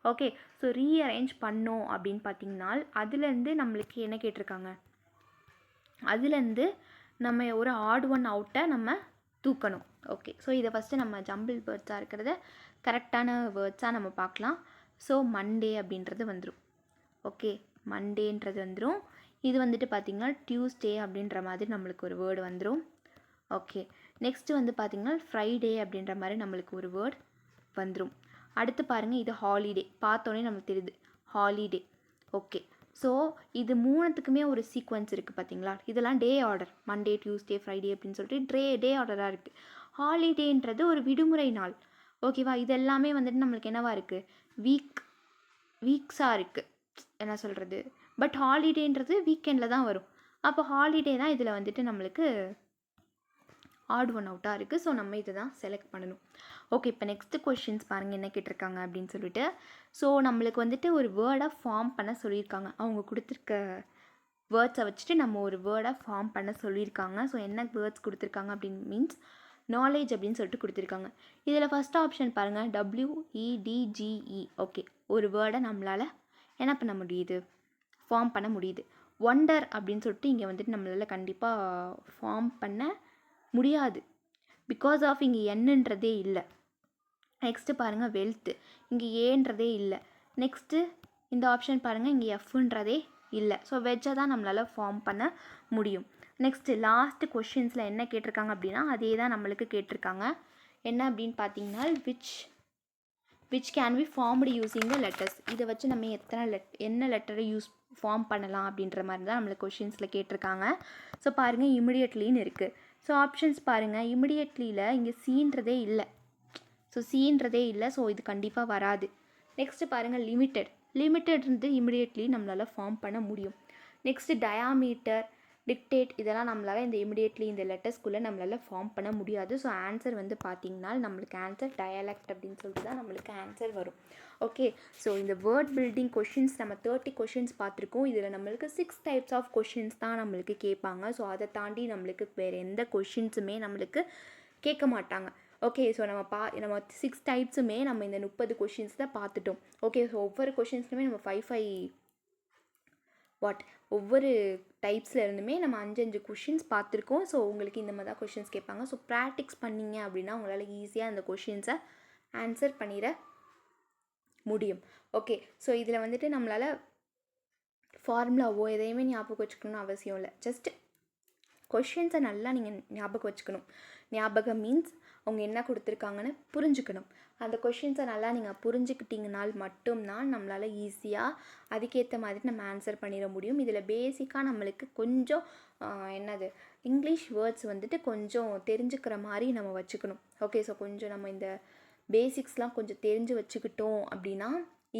ஓகே, ஸோ ரீஅரேஞ்ச் பண்ணோம் அப்படின்னு பார்த்தீங்கன்னா அதுலேருந்து நம்மளுக்கு என்ன கேட்டிருக்காங்க, அதுலேருந்து நம்ம ஒரு ஆட் ஒன் அவுட்டை நம்ம தூக்கணும். ஓகே, ஸோ இதை ஃபஸ்ட்டு நம்ம ஜம்பிள் வேர்ட்ஸாக இருக்கிறத கரெக்டான வேர்ட்ஸாக நம்ம பார்க்கலாம். ஸோ மண்டே அப்படின்றது வந்துடும். ஓகே, மண்டேன்றது வந்துடும். இது வந்துட்டு பார்த்திங்கன்னா டியூஸ்டே அப்படின்ற மாதிரி நம்மளுக்கு ஒரு வேர்டு வந்துடும். ஓகே, நெக்ஸ்ட்டு வந்து பார்த்திங்கன்னா ஃப்ரைடே அப்படின்ற மாதிரி நம்மளுக்கு ஒரு வேர்டு வந்துடும். அடுத்து பாருங்கள், இது ஹாலிடே, பார்த்தோன்னே நமக்கு தெரியுது ஹாலிடே. ஓகே, ஸோ இது மூணுத்துக்குமே ஒரு சீக்வன்ஸ் இருக்குது பார்த்தீங்களா, இதெல்லாம் டே ஆர்டர், மண்டே டியூஸ்டே ஃப்ரைடே அப்படின்னு சொல்லிட்டு டே ஆர்டராக இருக்குது. ஹாலிடேன்றது ஒரு விடுமுறை நாள். ஓகேவா, இது எல்லாமே வந்துட்டு நம்மளுக்கு என்னவா இருக்குது, வீக்ஸாக இருக்குது, என்ன சொல்கிறது. பட் ஹாலிடேன்றது வீக்கெண்டில் தான் வரும். அப்போ ஹாலிடே தான் இதில் வந்துட்டு நம்மளுக்கு ஆட் ஒன் அவுட்டாக இருக்குது. ஸோ நம்ம இதை தான் செலக்ட் பண்ணணும். ஓகே, இப்போ நெக்ஸ்ட்டு கொஷின்ஸ் பாருங்கள் என்ன கேட்டிருக்காங்க அப்படின்னு சொல்லிட்டு. ஸோ நம்மளுக்கு வந்துட்டு ஒரு வேர்டாக ஃபார்ம் பண்ண சொல்லியிருக்காங்க. அவங்க கொடுத்துருக்க வேர்ட்ஸை வச்சுட்டு நம்ம ஒரு வேர்டாக ஃபார்ம் பண்ண சொல்லியிருக்காங்க. ஸோ என்ன வேர்ட்ஸ் கொடுத்துருக்காங்க அப்படின்னு மீன்ஸ் நாலேஜ் அப்படின்னு சொல்லிட்டு கொடுத்துருக்காங்க. இதில் ஃபஸ்ட் ஆப்ஷன் பாருங்கள், WEDGE. ஓகே, ஒரு வேர்டை நம்மளால் என்ன பண்ண முடியுது, ஃபார்ம் பண்ண முடியுது. ஒண்டர் அப்படின்னு சொல்லிட்டு இங்கே வந்துட்டு நம்மளால் கண்டிப்பாக ஃபார்ம் பண்ண முடியாது. பிகாஸ் ஆஃப் இங்கே என்னன்றதே இல்லை. நெக்ஸ்ட்டு பாருங்கள் வெல்த்து, இங்கே ஏன்றதே இல்லை. நெக்ஸ்ட்டு இந்த ஆப்ஷன் பாருங்கள், இங்கே எஃப்ன்றதே இல்லை. ஸோ வெஜ்ஜை தான் நம்மளால் ஃபார்ம் பண்ண முடியும். நெக்ஸ்ட்டு லாஸ்ட்டு கொஷின்ஸில் என்ன கேட்டிருக்காங்க அப்படின்னா அதே தான் நம்மளுக்கு கேட்டிருக்காங்க. என்ன அப்படின்னு பார்த்தீங்கன்னா which can be formed using the letters. இதை வச்சு நம்ம என்ன லெட்டரை ஃபார்ம் பண்ணலாம் அப்படின்ற மாதிரி தான் நம்மளுக்கு கொஷின்ஸில் கேட்டிருக்காங்க. ஸோ பாருங்கள் இமிடியட்லின்னு இருக்குது. ஸோ ஆப்ஷன்ஸ் பாருங்கள், இமிடியட்லியில் இங்கே சீன்றதே இல்லை. ஸோ இது கண்டிப்பாக வராது. நெக்ஸ்ட்டு பாருங்கள் லிமிட்டட் இருந்து இமிடியட்லி நம்மளால் ஃபார்ம் பண்ண முடியும். நெக்ஸ்ட்டு டயாமீட்டர், டிக்டேட் இதெல்லாம் நம்மளால் இந்த இமிடியட்லி இந்த லெட்டர்ஸ்குள்ளே நம்மளால் ஃபார்ம் பண்ண முடியாது. ஸோ ஆன்சர் வந்து பார்த்திங்கன்னா நம்மளுக்கு ஆன்சர் டயலெக்ட் அப்படின்னு சொல்லிட்டு தான் நம்மளுக்கு ஆன்சர் வரும். ஓகே, ஸோ இந்த வேர்ட் பில்டிங் கொஷின்ஸ் நம்ம 30 கொஷின்ஸ் பார்த்துருக்கோம். இதில் நம்மளுக்கு 6 டைப்ஸ் ஆஃப் கொஷின்ஸ் தான் நம்மளுக்கு கேட்பாங்க. ஸோ அதை தாண்டி நம்மளுக்கு வேறு எந்த கொஷின்ஸுமே நம்மளுக்கு கேட்க மாட்டாங்க. ஓகே, ஸோ நம்ம 6 டைப்ஸுமே நம்ம இந்த 30 கொஷின்ஸ் தான் பார்த்துட்டோம். ஓகே, ஸோ ஒவ்வொரு கொஷின்ஸ்லுமே நம்ம 5 ஒவ்வொரு டைப்ஸில் இருந்துமே நம்ம 5 கொஷின்ஸ் பார்த்துருக்கோம். ஸோ உங்களுக்கு இந்த மாதிரி தான் கொஷின்ஸ் கேட்பாங்க. ஸோ ப்ராக்டிக்ஸ் பண்ணிங்க அப்படின்னா உங்களால் ஈஸியாக அந்த கொஷின்ஸை ஆன்சர் பண்ணிட முடியும். ஓகே, ஸோ இதில் வந்துட்டு நம்மளால் ஃபார்முலாவோ எதையுமே ஞாபகம் வச்சுக்கணும்னு அவசியம் இல்லை. ஜஸ்ட் கொஷின்ஸை நல்லா நீங்கள் ஞாபகம் வச்சுக்கணும். ஞாபகம் மீன்ஸ் அவங்க என்ன கொடுத்துருக்காங்கன்னு புரிஞ்சுக்கணும். அந்த கொஷின்ஸை நல்லா நீங்கள் புரிஞ்சுக்கிட்டிங்கனால் மட்டும்தான் நம்மளால் ஈஸியாக அதுக்கேற்ற மாதிரி நம்ம ஆன்சர் பண்ணிட முடியும். இதில் பேசிக்காக நம்மளுக்கு கொஞ்சம் இங்கிலீஷ் வேர்ட்ஸ் வந்துட்டு கொஞ்சம் தெரிஞ்சுக்கிற மாதிரி நம்ம வச்சுக்கணும். ஓகே, ஸோ கொஞ்சம் நம்ம இந்த பேசிக்ஸ்லாம் கொஞ்சம் தெரிஞ்சு வச்சுக்கிட்டோம் அப்படின்னா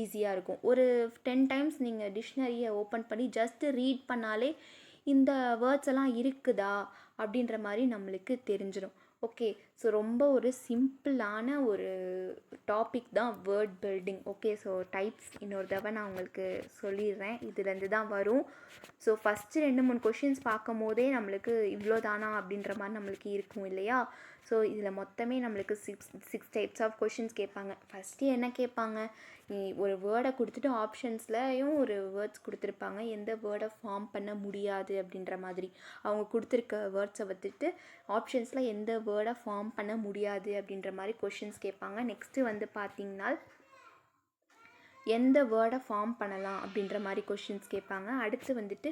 ஈஸியாக இருக்கும். ஒரு 10 டைம்ஸ் நீங்கள் டிக்ஷனரியை ஓப்பன் பண்ணி ஜஸ்ட்டு ரீட் பண்ணாலே இந்த வேர்ட்ஸ் எல்லாம் இருக்குதா அப்படின்ற மாதிரி நம்மளுக்கு தெரிஞ்சிடும். ஓகே, ஸோ ரொம்ப ஒரு சிம்பிளான ஒரு டாபிக் தான் word building. Okay, so types இன்னொரு தடவை நான் உங்களுக்கு சொல்லிடுறேன். இதுலேருந்து தான் வரும். ஸோ ஃபஸ்ட்டு 2-3 கொஷின்ஸ் பார்க்கும் போதே நம்மளுக்கு இவ்வளோ தானா அப்படின்ற மாதிரி நம்மளுக்கு இருக்கும் இல்லையா. ஸோ இதில் மொத்தமே நம்மளுக்கு 6 டைப்ஸ் ஆஃப் கொஷின்ஸ் கேட்பாங்க. ஃபஸ்ட்டு என்ன கேட்பாங்க, ஒரு வேர்டை கொடுத்துட்டு ஆப்ஷன்ஸ்லையும் ஒரு வேர்ட்ஸ் கொடுத்துருப்பாங்க, எந்த வேர்டை ஃபார்ம் பண்ண முடியாது அப்படின்ற மாதிரி. அவங்க கொடுத்துருக்க வேர்ட்ஸை வந்துட்டு ஆப்ஷன்ஸில் எந்த வேர்டை ஃபார்ம் பண்ண முடியாது அப்படின்ற மாதிரி கொஷின்ஸ் கேட்பாங்க. நெக்ஸ்ட்டு வந்து பார்த்திங்கன்னா எந்த வேர்டை ஃபார்ம் பண்ணலாம் அப்படின்ற மாதிரி கொஷின்ஸ் கேட்பாங்க. அடுத்து வந்துட்டு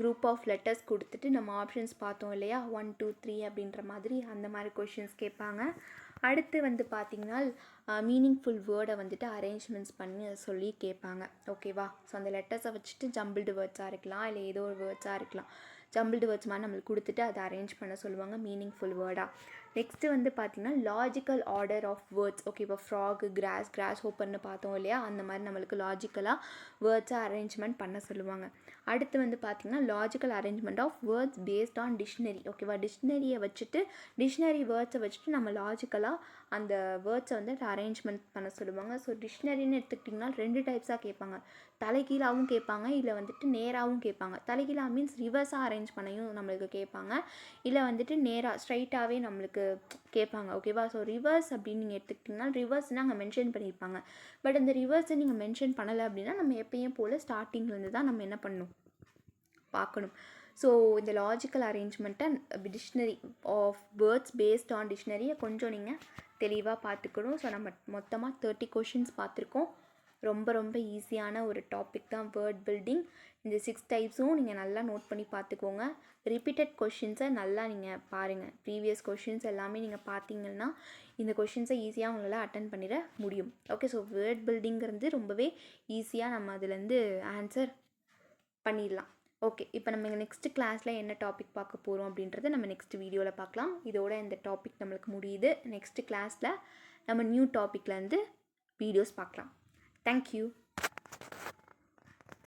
குரூப் ஆஃப் லெட்டர்ஸ் கொடுத்துட்டு நம்ம ஆப்ஷன்ஸ் பார்த்தோம் இல்லையா, 1 2 3 அப்படின்ற மாதிரி அந்த மாதிரி கொஷின்ஸ் கேட்பாங்க. அடுத்து வந்து பார்த்திங்கன்னா மீனிங்ஃபுல் வேர்டை வந்துட்டு அரேஞ்ச்மெண்ட்ஸ் பண்ணி அதை சொல்லி கேட்பாங்க. ஓகேவா, ஸோ அந்த லெட்டர்ஸை வச்சுட்டு ஜம்பிள்டு வேர்ட்ஸாக இருக்கலாம், இல்லை ஏதோ ஒரு வேர்ட்ஸாக இருக்கலாம், ஜம்பிள்டு வேர்ட்ஸ் மாதிரி நம்மளுக்கு கொடுத்துட்டு அதை அரேஞ்ச் பண்ண சொல்லுவாங்க மீனிங்ஃபுல் வேர்டாக. நெக்ஸ்ட்டு வந்து பார்த்திங்கன்னா logical order of words. Okay, இப்போ ஃப்ராகு, கிராஸ் ஹோப்பர்னு பார்த்தோம் இல்லையா, அந்த மாதிரி நம்மளுக்கு லாஜிக்கலாக வேர்ட்ஸை அரேஞ்ச்மெண்ட் பண்ண சொல்லுவாங்க. அடுத்து வந்து பார்த்திங்கன்னா logical arrangement of words based on dictionary. ஓகேவா, டிக்ஷனரியை வச்சுட்டு டிக்ஷனரி வேர்ட்ஸை வச்சுட்டு நம்ம லாஜிக்கலாக அந்த வேர்ட்ஸை வந்து அரேஞ்ச்மெண்ட் பண்ண சொல்லுவாங்க. ஸோ டிக்ஷனரின்னு எடுத்துக்கிட்டிங்கன்னா 2 டைப்ஸாக கேட்பாங்க. தலைகீழாகவும் கேட்பாங்க, இல்லை வந்துட்டு நேராகவும் கேட்பாங்க. தலைகீழாக மீன்ஸ் ரிவர்ஸாக அரேஞ்ச் பண்ணியும் நம்மளுக்கு கேட்பாங்க, இல்லை வந்துட்டு நேராக ஸ்ட்ரைட்டாகவே நம்மளுக்கு கேட்பாங்க. ஓகேவா, ஸோ ரிவர்ஸ் அப்படின்னு நீங்கள் எடுத்துக்கிட்டிங்கன்னா ரிவர்ஸ்னால் அங்கே மென்ஷன் பண்ணியிருப்பாங்க. பட் அந்த ரிவர்ஸை நீங்கள் மென்ஷன் பண்ணலை அப்படின்னா நம்ம எப்பயும் போல் ஸ்டார்டிங்லேருந்து தான் நம்ம என்ன பண்ணணும் பார்க்கணும். ஸோ இந்த லாஜிக்கல் அரேஞ்ச்மெண்ட்டை dictionary of words based on டிக்ஷனரியை கொஞ்சம் நீங்கள் தெளிவாக பார்த்துக்கணும். ஸோ நம்ம மொத்தமாக 30 கொஷின்ஸ் பார்த்துருக்கோம். ரொம்ப ரொம்ப ஈஸியான ஒரு டாபிக் தான் வேர்ட் பில்டிங். இந்த 6 டைப்ஸும் நீங்கள் நல்லா நோட் பண்ணி பார்த்துக்கோங்க. ரிப்பீட்டட் கொஷின்ஸை நல்லா நீங்கள் பாருங்கள். ப்ரீவியஸ் கொஷின்ஸ் எல்லாமே நீங்கள் பார்த்தீங்கன்னா இந்த கொஷின்ஸை ஈஸியாக உங்களால் அட்டன் பண்ணிட முடியும். ஓகே, ஸோ வேர்ட் பில்டிங்கிறது ரொம்பவே ஈஸியாக நம்ம அதுலேருந்து ஆன்சர் பண்ணிடலாம். ஓகே, இப்போ நம்ம நெக்ஸ்ட்டு கிளாஸில் என்ன டாபிக் பார்க்க போகிறோம் அப்படின்றத நம்ம நெக்ஸ்ட் வீடியோவில் பார்க்கலாம். இதோட இந்த டாபிக் நம்மளுக்கு முடியுது. நெக்ஸ்ட்டு கிளாஸில் நம்ம நியூ டாப்பிக்லேருந்து வீடியோஸ் பார்க்கலாம். தேங்க்யூ.